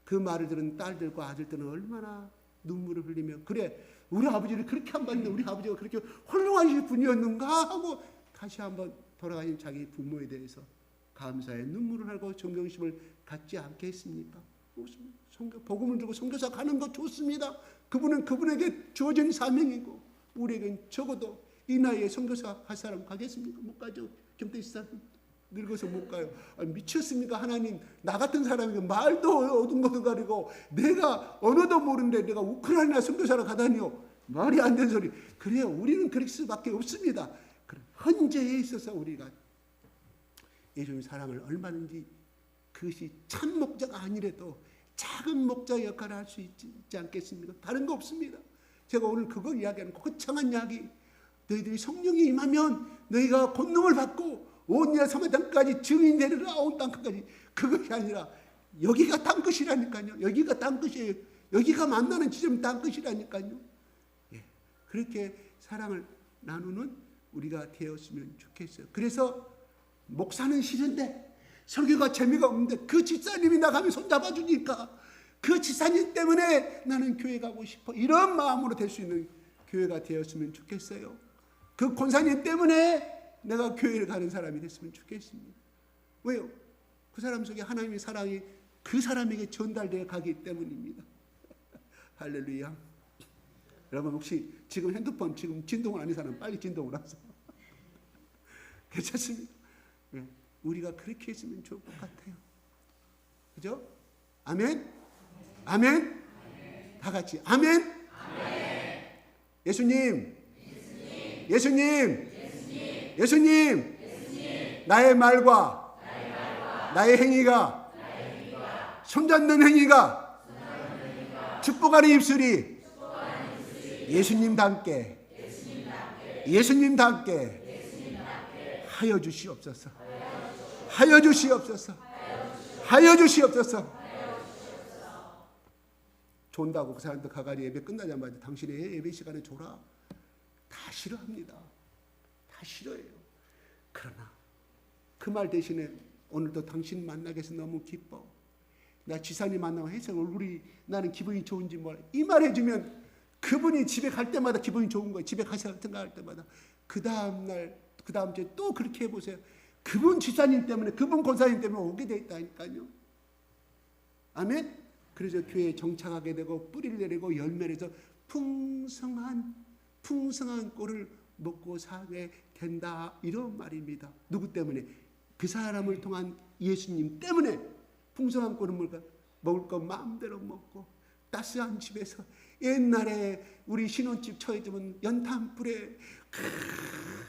그 말을 들은 딸들과 아들들은 얼마나 눈물을 흘리며 그래 우리 아버지를 그렇게 한 봤는데 우리 아버지가 그렇게 훌륭하신 분이었는가 하고 다시 한번 돌아가신 자기 부모에 대해서 감사의 눈물을 흘리고 존경심을 갖지 않겠습니까? 복음을 주고 선교사 가는 거 좋습니다. 그분은 그분에게 주어진 사명이고 우리에겐 적어도 이 나이에 선교사 할 사람 가겠습니까? 못 가죠. 김태희 사람 늙어서 못 가요. 미쳤습니까 하나님? 나 같은 사람이 말도 어둥거둥거리고 내가 언어도 모르는데 내가 우크라이나 선교사로 가다니요. 말이 안 되는 소리. 그래요. 우리는 그럴 수밖에 없습니다. 헌재에 있어서 우리가 예수님의 사랑을 얼마든지 그것이 참 목자가 아니래도 작은 목자 역할을 할 수 있지 않겠습니까? 다른 거 없습니다. 제가 오늘 그걸 이야기하는 거창한 이야기. 너희들이 성령이 임하면 너희가 권능을 받고 온 이스라엘 사마리아 땅까지 증인 되리라. 온 땅까지. 그것이 아니라 여기가 땅끝이라니까요. 여기가 땅끝이에요. 여기가 만나는 지점이 땅끝이라니까요. 예. 그렇게 사랑을 나누는 우리가 되었으면 좋겠어요. 그래서 목사는 싫은데 설교가 재미가 없는데 그 집사님이 나가면 손잡아 주니까 그 집사님 때문에 나는 교회 가고 싶어. 이런 마음으로 될 수 있는 교회가 되었으면 좋겠어요. 그 권사님 때문에 내가 교회를 가는 사람이 됐으면 좋겠습니다. 왜요? 그 사람 속에 하나님의 사랑이 그 사람에게 전달되어 가기 때문입니다. 할렐루야. 여러분 혹시 지금 핸드폰 지금 진동을 안 한 사람 빨리 진동을 하세요. 괜찮습니까? 네. 우리가 그렇게 했으면 좋을 것 같아요. 그죠? 아멘? 아멘? 다 같이 아멘? 예수님, 예수님, 나의 말과 나의 행위가 손잡는 행위가 축복하는 입술이 예수님답게 하여 주시옵소서. 하여 주시옵소서. 하여 주시옵소서. 존다고 그 사람들 가가지 예배 끝나자마자 당신의 예배 시간에 줘라. 다 싫어합니다. 다 싫어해요. 그러나 그 말 대신에 오늘도 당신 만나게 해서 너무 기뻐. 나 지사님 만나고 해서 얼굴이 나는 기분이 좋은지 몰라. 이 말 해주면 그분이 집에 갈 때마다 기분이 좋은 거예요. 집에 가서 생각할 때마다. 그 다음날 그 다음 주에 또 그렇게 해보세요. 그분 지사님 때문에 그분 권사님 때문에 오게 돼 있다니까요. 아멘. 그래서 교회에 정착하게 되고 뿌리를 내리고 열매를 해서 풍성한 꼴을 먹고 사게 된다. 이런 말입니다. 누구 때문에? 그 사람을 통한 예수님 때문에 풍성한 꼴을 먹을 거 마음대로 먹고 따스한 집에서 옛날에 우리 신혼집 처해지면 연탄불에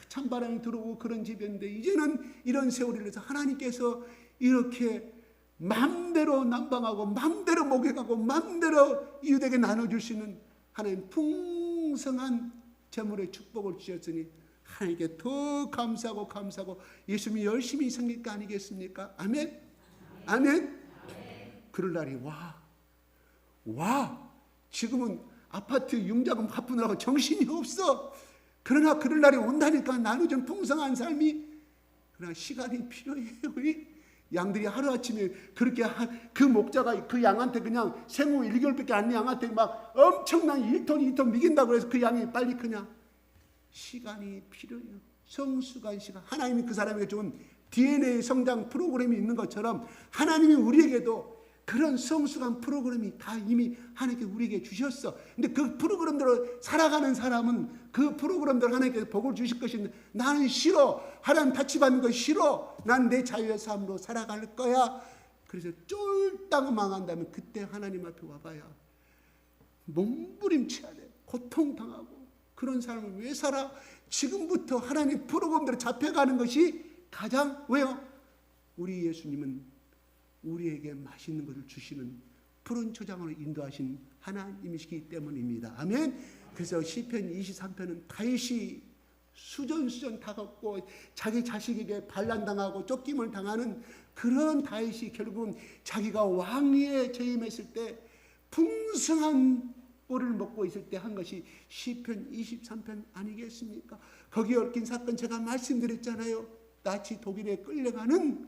찬바람이 들어오고 그런 집이었는데 이제는 이런 세월을 해서 하나님께서 이렇게 마음대로 난방하고 마음대로 목욕하고 마음대로 이웃에게 나눠줄 수 있는 하나님 풍성한 재물의 축복을 주셨으니 하나님께 더 감사하고 예수님이 열심히 섬길 거 아니겠습니까? 아멘? 아멘? 그럴 날이 와 지금은 아파트 융자금 갚으느라고 정신이 없어. 그러나 그럴 날이 온다니까 나누어준 풍성한 삶이. 그러나 시간이 필요해요. 양들이 하루아침에 그렇게 그 목자가 그 양한테 그냥 생후 1개월밖에 안 된 양한테 막 엄청난 1톤 2톤 먹인다고 해서 그 양이 빨리 크냐? 시간이 필요해요. 성숙한 시간. 하나님이 그 사람에게 준 DNA 성장 프로그램이 있는 것처럼 하나님이 우리에게도 그런 성숙한 프로그램이 다 이미 하나님께 우리에게 주셨어. 근데 그 프로그램대로 살아가는 사람은 그 프로그램대로 하나님께서 복을 주실 것인데 나는 싫어. 하나님 타치받는 거 싫어. 난 내 자유의 삶으로 살아갈 거야. 그래서 쫄딱 망한다면 그때 하나님 앞에 와봐야 몸부림쳐야 돼. 고통당하고. 그런 사람은 왜 살아? 지금부터 하나님 프로그램대로 잡혀가는 것이 가장 왜요? 우리 예수님은 우리에게 맛있는 것을 주시는 푸른 초장으로 인도하신 하나님이시기 때문입니다. 아멘. 그래서 시편 23편은 다윗이 수전 다 걷고 자기 자식에게 반란당하고 쫓김을 당하는 그런 다윗이 결국은 자기가 왕위에 재임했을 때 풍성한 꼴을 먹고 있을 때 한 것이 시편 23편 아니겠습니까? 거기에 얽힌 사건 제가 말씀드렸잖아요. 나치 독일에 끌려가는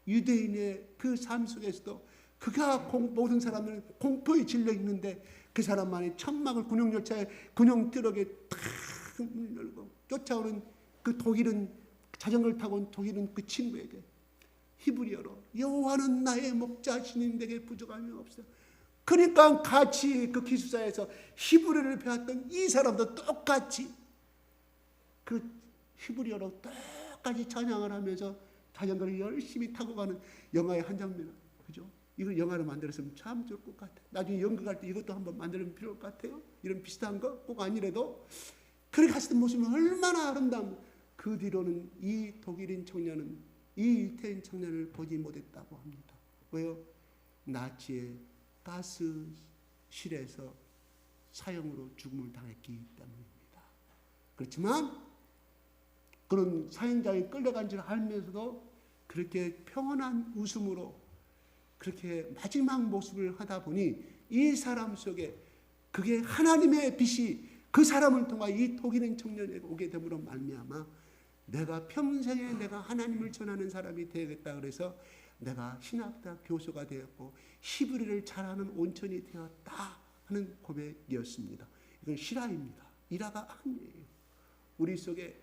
유대인의 그 삶 속에서도 그가 모든 사람들은 공포에 질려 있는데 그 사람만이 천막을 군용열차에 군용트럭에 탁 문을 열고 쫓아오는 그 독일은 자전거를 타고 온 독일은 그 친구에게 히브리어로 여호와는 나의 목자시니 내게 부족함이 없어. 그러니까 같이 그 기숙사에서 히브리어를 배웠던 이 사람도 똑같이 그 히브리어로 똑같이 찬양을 하면서 자전거를 열심히 타고 가는 영화의 한 장면, 그죠? 이걸 영화로 만들었으면 참 좋을 것 같아요. 나중에 연극할 때 이것도 한번 만들면 필요할 것 같아요. 이런 비슷한 거 꼭 아니래도 그렇게 갔을 모습이 얼마나 아름다운. 그 뒤로는 이 독일인 청년은 이 유태인 청년을 보지 못했다고 합니다. 왜요? 나치의 가스실에서 사형으로 죽음을 당했기 때문입니다. 그렇지만 그런 사형장에 끌려간 줄 알면서도 그렇게 평온한 웃음으로 그렇게 마지막 모습을 하다 보니 이 사람 속에 그게 하나님의 빛이 그 사람을 통해 이 독일인 청년에게 오게 됨으로 말미암아 내가 평생에 내가 하나님을 전하는 사람이 되겠다 그래서 내가 신학대학 교수가 되었고 히브리를 잘하는 온천이 되었다 하는 고백이었습니다. 이건 실화입니다. 일화가 아니에요. 우리 속에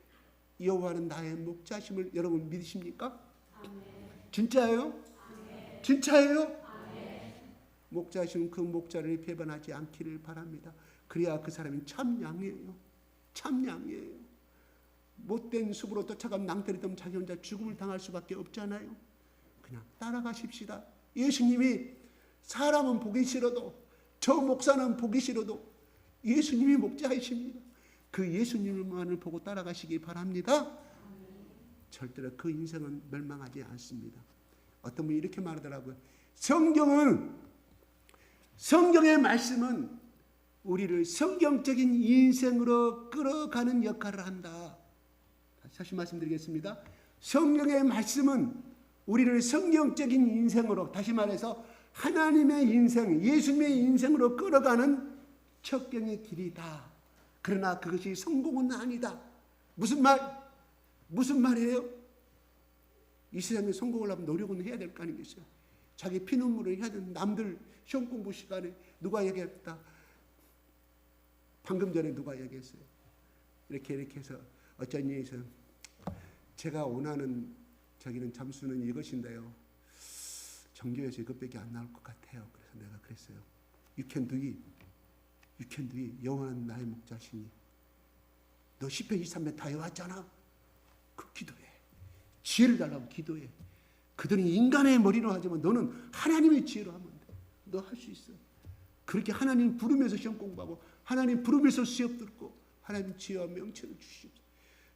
여호와는 나의 목자심을 여러분 믿으십니까? 진짜예요? 진짜예요? 목자심은 그 목자를 배반하지 않기를 바랍니다. 그래야 그 사람이 참 양이에요. 참 양이에요. 못된 숲으로 쫓아가면 낭떠리 때문에 자기 혼자 죽음을 당할 수밖에 없잖아요. 그냥 따라가십시다. 예수님이 사람은 보기 싫어도 저 목사는 보기 싫어도 예수님이 목자이십니다. 그 예수님만을 보고 따라가시기 바랍니다. 절대로 그 인생은 멸망하지 않습니다. 어떤 분이 이렇게 말하더라고요. 성경의 말씀은 우리를 성경적인 인생으로 끌어가는 역할을 한다. 다시 말씀드리겠습니다. 성경의 말씀은 우리를 성경적인 인생으로, 다시 말해서 하나님의 인생, 예수님의 인생으로 끌어가는 척경의 길이다. 그러나 그것이 성공은 아니다. 무슨 말이에요? 이 세상에 성공을 하면 노력은 해야 될 거 아니겠어요? 자기 피눈물을 해야 되는 남들 시험 공부 시간에 누가 얘기했다. 방금 전에 누가 얘기했어요. 이렇게 해서 어쩐 일에서 제가 원하는 저기는 점수는 이것인데요. 정교에서 이것밖에 안 나올 것 같아요. 그래서 내가 그랬어요. You can do it. You can do it. 영원한 나의 목자시니. 너 10편 23편 다 해왔잖아. 그 기도해. 지혜를 달라고 기도해. 그들은 인간의 머리로 하지만 너는 하나님의 지혜로 하면 돼. 너 할 수 있어. 그렇게 하나님 부르면서 시험 공부하고 하나님 부르면서 수업 듣고 하나님 지혜와 명철을 주시옵소서.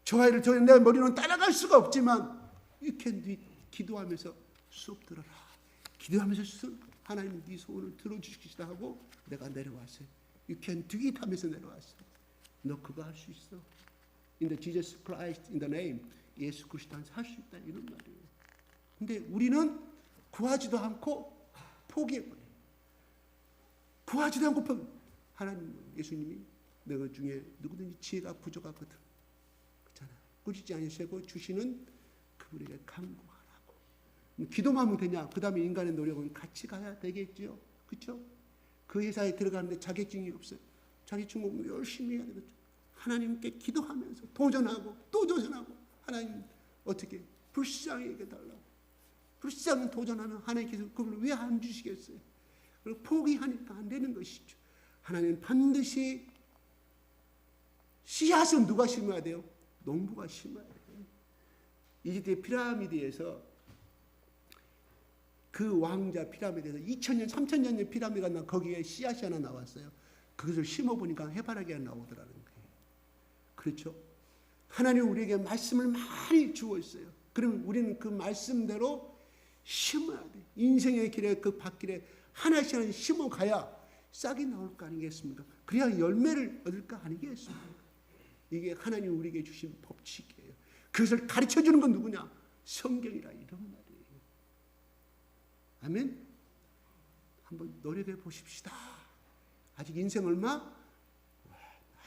저 아이를 내 머리로는 따라갈 수가 없지만 You can do it. 기도하면서 수업 들어라. 기도하면서 하나님 네 소원을 들어주시기다 하고 내가 내려왔어요. You can do it 하면서 내려왔어요. 너 그거 할 수 있어. In the Jesus Christ, in the name. 예수 그리스도 안에서 할 수 있다 이런 말이에요. 근데 우리는 구하지도 않고 포기해버려요. 구하지도 않고 포기. 하나님, 예수님이 너희 중에 누구든지 지혜가 부족하거든. 그렇잖아요. 꾸짖지 않으시고 주시는 그분에게 간구하라고. 기도만 하면 되냐? 그 다음에 인간의 노력은 같이 가야 되겠죠. 그렇죠? 그 회사에 들어가는데 자격증이 없어요. 자격증 공부 열심히 해야 되겠죠. 하나님께 기도하면서 도전하고 또 도전하고 하나님 어떻게 불쌍히 해달라고. 불쌍히 도전하면 하나님께서 그걸 왜 안 주시겠어요? 그리고 포기하니까 안 되는 것이죠. 하나님 반드시 씨앗은 누가 심어야 돼요? 농부가 심어야 돼요. 이집트의 피라미드에서 그 왕자 피라미드에서 2000년, 3000년 전 피라미드가 나 거기에 씨앗이 하나 나왔어요. 그것을 심어보니까 해바라기가 나오더라는 거예요. 그렇죠? 하나님 우리에게 말씀을 많이 주어 있어요. 그럼 우리는 그 말씀대로 심어야 돼. 인생의 길에 그 밭길에 하나씩 하나씩 심어가야 싹이 나올 거 아니겠습니까? 그래야 열매를 얻을 거 아니겠습니까? 이게 하나님 우리에게 주신 법칙이에요. 그것을 가르쳐주는 건 누구냐? 성경이라 이런 말이에요. 아멘? 한번 노력해 보십시다. 아직 인생 얼마?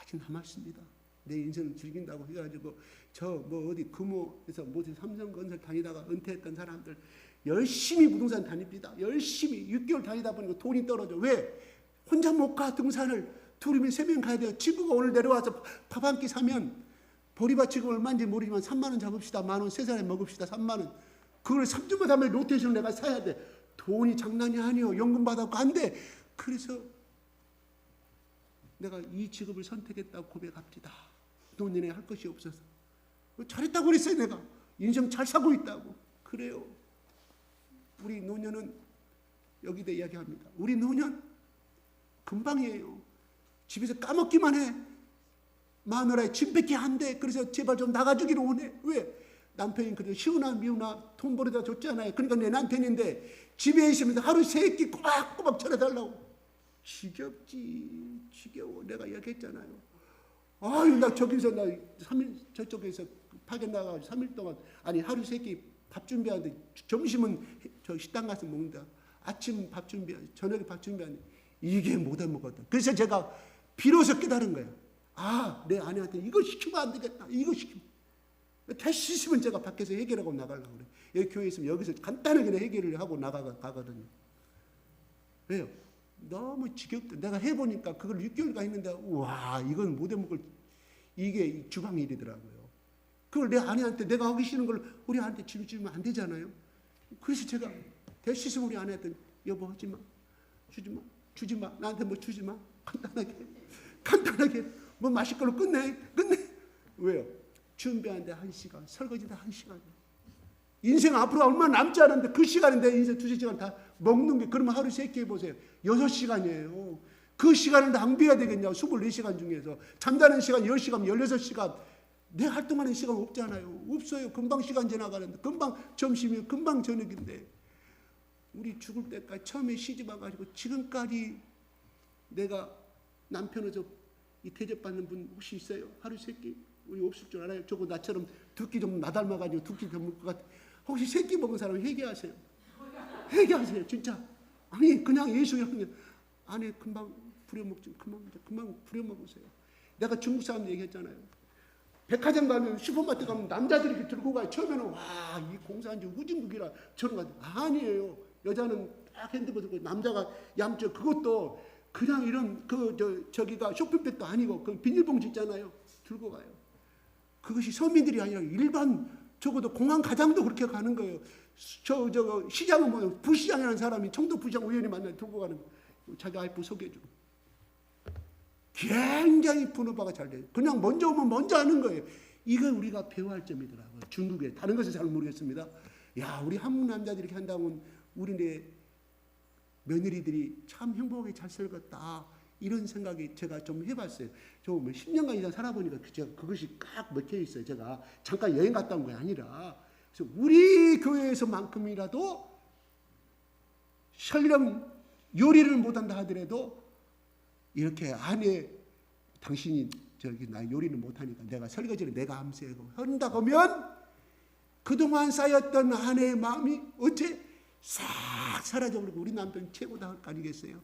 아직 남았습니다. 내 인생을 즐긴다고 해가지고 저 뭐 어디 금호에서 무슨 삼성건설 다니다가 은퇴했던 사람들 열심히 부동산 다닙니다. 열심히 6개월 다니다 보니까 돈이 떨어져. 왜? 혼자 못 가 등산을 둘이면 3명 가야 돼요. 친구가 오늘 내려와서 밥 한 끼 사면 보리밥 지금 얼마인지 모르지만 3만 원 잡읍시다. 만 원, 3사람에 먹읍시다. 3만 원. 그걸 3주마다 하면 로테이션을 내가 사야 돼. 돈이 장난이 아니에요. 연금 받았고 안 돼. 그래서 내가 이 직업을 선택했다고 고백합니다. 돈 내내 할 것이 없어서. 잘했다고 그랬어요. 내가 인생 잘 사고 있다고. 그래요. 우리 노년은 여기다 이야기합니다. 우리 노년 금방이에요. 집에서 까먹기만 해. 마누라에 짐밖에 안 돼. 그래서 제발 좀 나가주기를 원해. 왜? 남편이 그래도 시우나 미우나 돈 벌어다 줬잖아요. 그러니까 내 남편인데 집에 있으면서 하루 3끼 꼬박꼬박 차려달라고. 지겹지. 지겨워. 내가 이야기했잖아요. 아유, 나 저기서 나 3일 저쪽에서 파견 나가서 3일 동안 아니 하루 3끼 밥 준비하는데 점심은 저 식당 가서 먹는다. 아침 밥 준비하는데 저녁에 밥 준비하는데 이게 못해 먹었다. 그래서 제가 비로소 깨달은 거예요. 아, 내 아내한테 이거 시키면 안 되겠다. 이거 시키면. 다시 있으면 제가 밖에서 해결하고 나가려고 그래. 여기 교회에 있으면 여기서 간단하게 해결을 하고 가거든요. 왜요? 너무 지겹다. 내가 해보니까 그걸 6개월간 했는데 와, 이건 못해 먹을 이게 주방 일이더라고요. 그걸 내 아내한테 내가 하기 싫은 걸 우리 아내한테 주면 안 되잖아요. 그래서 제가 다시 있으면 우리 아내한테 여보 하지 마. 주지 마. 나한테 뭐 주지 마. 간단하게 뭐 마실 걸로 끝내. 왜요? 준비하는데 1시간, 설거지도 1시간. 인생 앞으로 얼마 남지 않은데 그 시간인데 인생 2시간 다 먹는 게 그러면 하루 3끼 해보세요. 6시간이에요. 그 시간을 낭비해야 되겠냐고. 24시간 중에서 잠자는 시간 10시간, 16시간 내 활동하는 시간 없잖아요. 없어요. 금방 시간 지나가는데 금방 점심이면 금방 저녁인데 우리 죽을 때까지 처음에 시집 와가지고 지금까지 내가 남편을 이 대접받는 분 혹시 있어요? 하루 3끼? 우리 없을 줄 알아요. 저거 나처럼 2끼 좀 나닮아가지고 2끼 좀 먹을 것 같아. 혹시 3끼 먹은 사람 회개하세요. 회개하세요. 진짜. 아니 그냥 예수 그냥 안에 금방 부려먹지. 금방 부려먹으세요. 내가 중국 사람 얘기했잖아요. 백화점 가면 슈퍼마켓 가면 남자들이 이렇게 들고 가요. 처음에는 와, 이 공사한지 후진국이라 저런 거 아니에요. 여자는 딱 핸드폰 들고 남자가 얌체 그것도 그냥 이런 저기가 쇼핑백도 아니고 그 비닐봉지 있잖아요. 들고 가요. 그것이 서민들이 아니라 일반 적어도 공항 가장도 그렇게 가는 거예요. 저 시장은 뭐 부시장이라는 사람이 청도 부시장 우연히 만나 들고 가는 거. 자기 와이프 소개해주고. 굉장히 분업화가 잘 돼요. 그냥 먼저 오면 먼저 하는 거예요. 이거 우리가 배워야 할 점이더라고요. 중국에. 다른 것은 잘 모르겠습니다. 야, 우리 한국 남자들이 이렇게 한다면 우리네 며느리들이 참 행복하게 잘 살겠다. 이런 생각이 제가 좀 해봤어요. 저 10년간 이상 살아보니까 제가 그것이 꽉 먹혀 있어요. 제가 잠깐 여행 갔다 온 게 아니라. 그래서 우리 교회에서만큼이라도 설령 요리를 못한다 하더라도 이렇게 아내 당신이 나 요리는 못하니까 내가 설거지를 내가 암세하고 한다고 하면 그동안 쌓였던 아내의 마음이 어째 싹 사라져버리고 우리 남편 최고다 할 거 아니겠어요?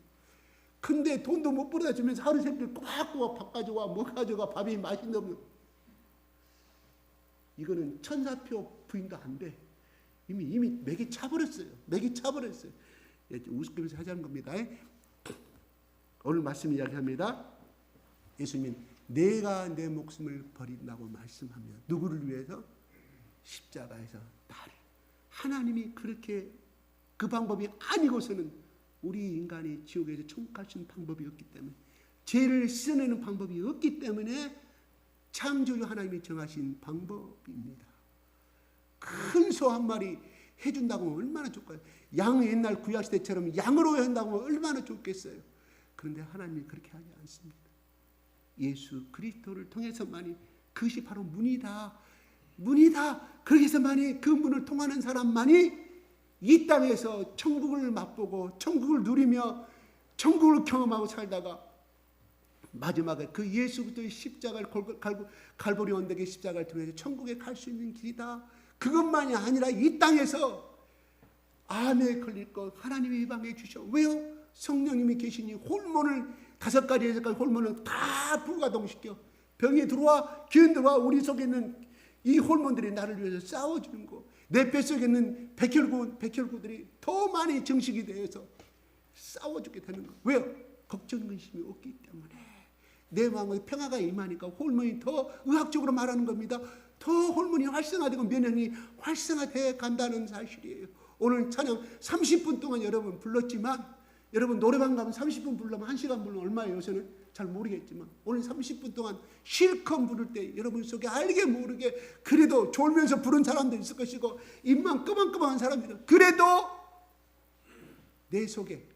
근데 돈도 못 벌어다 주면서 하루 새끼 꼬박꼬박 밥 가져와 뭐 가져가 밥이 맛있는 없는 이거는 천사표 부인도 안 돼. 이미 맥이 차버렸어요. 우습게 하자는 겁니다. 오늘 말씀 이야기합니다. 예수님은 내가 내 목숨을 버린다고 말씀하며 누구를 위해서? 십자가에서 나를. 하나님이 그렇게 그 방법이 아니고서는 우리 인간이 지옥에서 천국 갈 수 있는 방법이 없기 때문에 죄를 씻어내는 방법이 없기 때문에 창조주 하나님이 정하신 방법입니다. 큰 소 한 마리 해준다고 하면 얼마나 좋을까요? 양 옛날 구약시대처럼 양으로 한다고 하면 얼마나 좋겠어요. 그런데 하나님이 그렇게 하지 않습니다. 예수 그리스도를 통해서만이 그것이 바로 문이다. 그렇게 해서만이 그 문을 통하는 사람만이 이 땅에서 천국을 맛보고 천국을 누리며 천국을 경험하고 살다가 마지막에 그 예수 그리스도의 십자가를 갈보리 언덕의 십자가를 통해서 천국에 갈 수 있는 길이다. 그것만이 아니라 이 땅에서 암에 걸릴 것 하나님이 예방해 주셔. 왜요? 성령님이 계시니 호르몬을 5가지 6가지 호르몬을 다 불가동시켜. 병이 들어와 기운 들어와 우리 속에 있는 이 호르몬들이 나를 위해서 싸워주는 거. 내 뱃속에 있는 백혈구들이 더 많이 증식이 되어서 싸워주게 되는 거. 왜요? 걱정 근심이 없기 때문에. 내 마음에 평화가 임하니까 호르몬이 더 의학적으로 말하는 겁니다. 더 호르몬이 활성화되고 면역이 활성화되어 간다는 사실이에요. 오늘 찬양 30분 동안 여러분 불렀지만 여러분 노래방 가면 30분 부르려면 1시간 부르면 얼마예요? 요새는 잘 모르겠지만 오늘 30분 동안 실컷 부를 때 여러분 속에 알게 모르게 그래도 졸면서 부른 사람도 있을 것이고 입만 끄멍끄멍한 사람들은 그래도 내 속에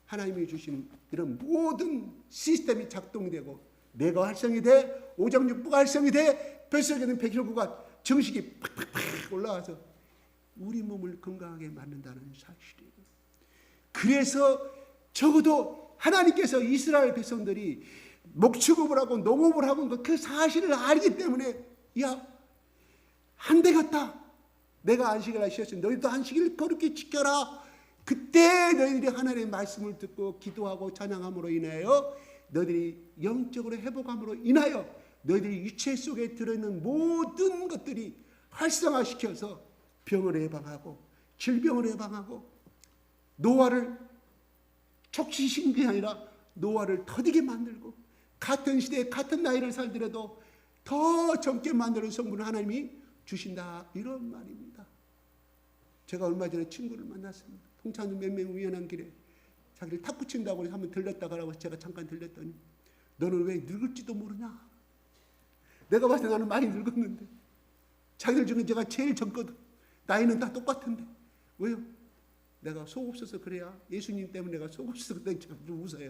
하나님이 주신 이런 모든 시스템이 작동되고 뇌가 활성이 돼 오장육부가 활성이 돼 뱃속에는 백혈구가 정식이 팍팍팍 올라와서 우리 몸을 건강하게 만든다는 사실이에요. 그래서 적어도 하나님께서 이스라엘 백성들이 목축업을 하고 농업을 하고 그 사실을 알기 때문에 야, 안 되겠다. 내가 안식일 하셨으니 너희도 안식일 거룩히 지켜라. 그때 너희들이 하나님의 말씀을 듣고 기도하고 찬양함으로 인하여 너희들이 영적으로 회복함으로 인하여 너희들이 육체 속에 들어있는 모든 것들이 활성화시켜서 병을 예방하고 질병을 예방하고 노화를 촉진시키는 게 아니라 노화를 더디게 만들고 같은 시대에 같은 나이를 살더라도 더 젊게 만드는 성분을 하나님이 주신다 이런 말입니다. 제가 얼마 전에 친구를 만났습니다. 통창주 몇 명 우연한 길에 자기를 탁구 친다고 해서 한번 들렸다 가라고 제가 잠깐 들렸더니 너는 왜 늙을지도 모르냐. 내가 봤을 때 나는 많이 늙었는데 자기들 중에 제가 제일 젊거든. 나이는 다 똑같은데 왜요? 내가 속 없어서 그래야 예수님 때문에 내가 속 없어서 그때 좀 웃어요.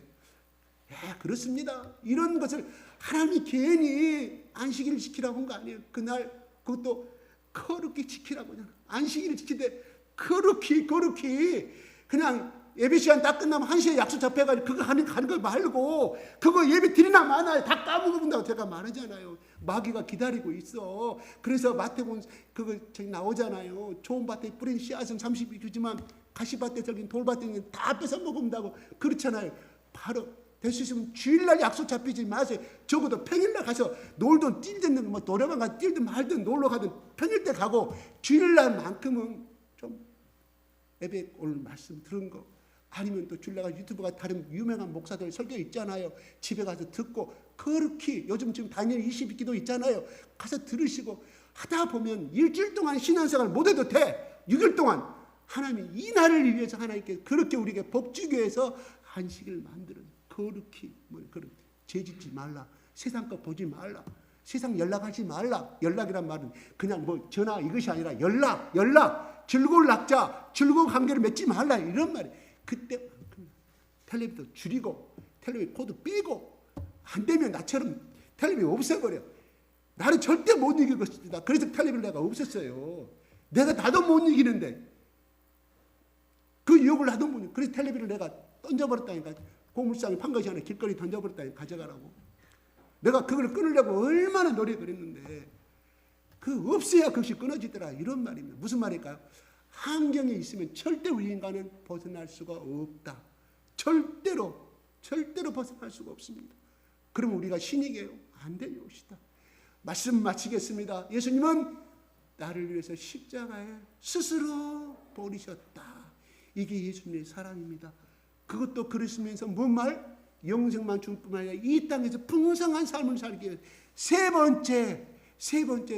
그렇습니다. 이런 것을 하나님이 괜히 안식일을 지키라고 한 거 아니에요. 그날 그것도 거룩히 지키라고 하잖아. 안식일을 지키되 거룩히 그냥 예배 시간 딱 끝나면 1시에 약속 잡혀가지고 그거 가는 거 말고 그거 예배 드리나 마나요. 다 까먹어본다고 제가 말하잖아요. 마귀가 기다리고 있어. 그래서 마태복음 그거 저기 나오잖아요. 좋은 밭에 뿌린 씨앗은 30이 주지만 가시밭에 저기 돌밭에 다 뺏어 먹는다고 그렇잖아요. 바로 될 수 있으면 주일날 약속 잡히지 마세요. 적어도 평일날 가서 놀든 뛰든 뭐 노래방 가서 뛰든 말든 놀러 가든 평일 때 가고 주일날만큼은 좀 예배 오늘 말씀 들은 거 아니면 또 주일날 유튜브가 다른 유명한 목사들 설교 있잖아요. 집에 가서 듣고 그렇게 요즘 지금 다니엘 22기도 있잖아요. 가서 들으시고 하다 보면 일주일 동안 신앙생활 못 해도 돼. 6일 동안 하나님이 이 날을 위해서 하나님께 그렇게 우리에게 법 주기 위해서 안식을 만드는 거룩히 그런 죄짓지 말라. 세상 거 보지 말라. 세상 연락하지 말라. 연락이란 말은 그냥 뭐 전화 이것이 아니라 연락 즐거운 낙자 즐거운 관계를 맺지 말라 이런 말이에요. 그때만큼 텔레비도 줄이고 텔레비 코드 빼고 안 되면 나처럼 텔레비 없애버려. 나는 절대 못 이길 것이다. 그래서 텔레비를 내가 없앴어요. 내가 나도 못 이기는데 그 유혹을 나도 못 이기고 그래서 텔레비를 내가 던져버렸다니까. 고물상에 판 것이 아니라 길거리 던져버렸다니까. 가져가라고. 내가 그걸 끊으려고 얼마나 노력을 했는데 그 없어야 그것이 끊어지더라 이런 말입니다. 무슨 말일까요? 환경에 있으면 절대 우리 인간은 벗어날 수가 없다. 절대로 벗어날 수가 없습니다. 그러면 우리가 신이게요? 안 돼요. 말씀 마치겠습니다. 예수님은 나를 위해서 십자가에 스스로 버리셨다. 이게 예수님의 사랑입니다. 그것도 그러시면서 뭔 말? 영생만 줄 뿐만 아니라 이 땅에서 풍성한 삶을 살기 위해 세 번째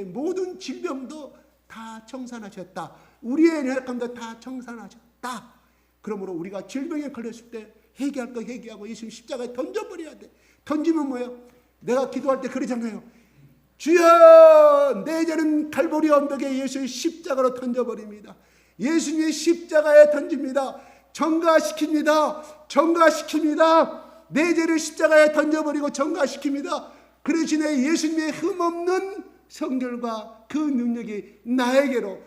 모든 질병도 다 청산하셨다. 우리의 연약함도 다 청산하셨다. 그러므로 우리가 질병에 걸렸을 때 회개할 거 회개하고 예수님 십자가에 던져버려야 돼. 던지면 뭐예요? 내가 기도할 때 그러잖아요. 주여 내 죄는 갈보리 언덕에 예수의 십자가로 던져버립니다. 예수님의 십자가에 던집니다. 정가시킵니다. 내 죄를 십자가에 던져버리고 정가시킵니다. 그 대신에 예수님의 흠없는 성결과 그 능력이 나에게로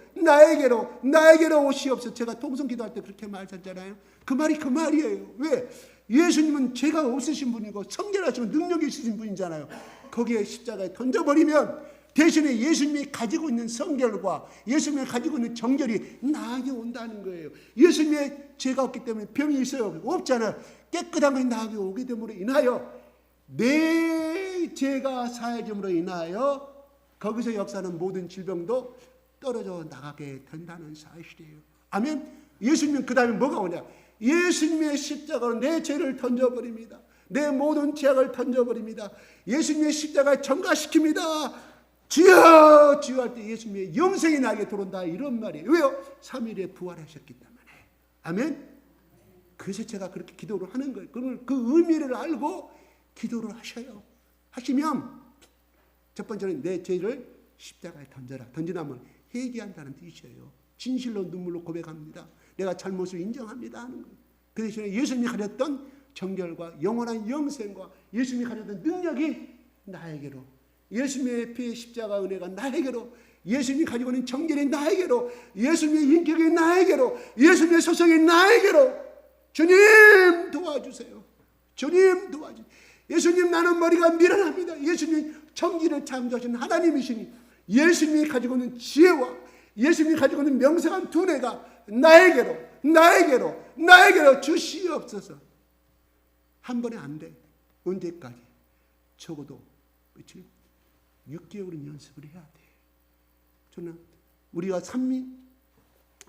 오시옵소서. 제가 통성 기도할 때 그렇게 말했잖아요. 그 말이에요. 왜? 예수님은 죄가 없으신 분이고 성결하시고 능력이 있으신 분이잖아요. 거기에 십자가에 던져버리면 대신에 예수님이 가지고 있는 성결과 예수님이 가지고 있는 정결이 나에게 온다는 거예요. 예수님의 죄가 없기 때문에 병이 있어요? 없잖아요. 깨끗한 것이 나에게 오게 됨으로 인하여 내 죄가 사해짐으로 인하여 거기서 역사하는 모든 질병도 떨어져 나가게 된다는 사실이에요. 아멘. 예수님은 그 다음에 뭐가 오냐? 예수님의 십자가로 내 죄를 던져버립니다. 내 모든 죄악을 던져버립니다. 예수님의 십자가에 전가시킵니다. 주여 할 때 예수님의 영생이 나에게 들어온다 이런 말이에요. 왜요? 3일에 부활하셨기 때문에. 아멘. 그래서 제가 그렇게 기도를 하는 거예요. 그러면 그 의미를 알고 기도를 하셔요. 하시면 첫 번째는 내 죄를 십자가에 던져라. 던지나면 회개한다는 뜻이에요. 진실로 눈물로 고백합니다. 내가 잘못을 인정합니다 하는 거예요. 그 대신에 예수님이 가졌던 정결과 영원한 영생과 예수님이 가졌던 능력이 나에게로, 예수님의 피의 십자가 은혜가 나에게로, 예수님이 가지고 있는 정결이 나에게로, 예수님의 인격이 나에게로, 예수님의 소성이 나에게로. 주님 도와주세요. 주님 도와주세요. 예수님, 나는 머리가 미련합니다. 예수님 천지를 창조하신 하나님이시니 예수님이 가지고 있는 지혜와 예수님이 가지고 있는 명성한 두뇌가 나에게로 주시옵소서. 한 번에 안 돼. 언제까지? 적어도 그렇지? 6개월은 연습을 해야 돼. 저는 우리가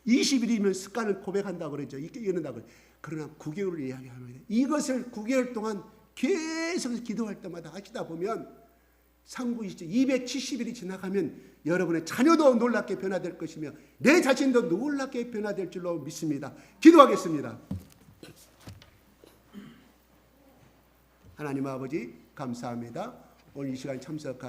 20일이면 습관을 고백한다고 그러죠. 이런다고 그러죠. 그러나 9개월을 이야기합니다. 이것을 9개월 동안 계속 기도할 때마다 하시다 보면 상부시죠. 270일이 지나가면 여러분의 자녀도 놀랍게 변화될 것이며 내 자신도 놀랍게 변화될 줄로 믿습니다. 기도하겠습니다. 하나님 아버지 감사합니다. 오늘 이 시간 참석한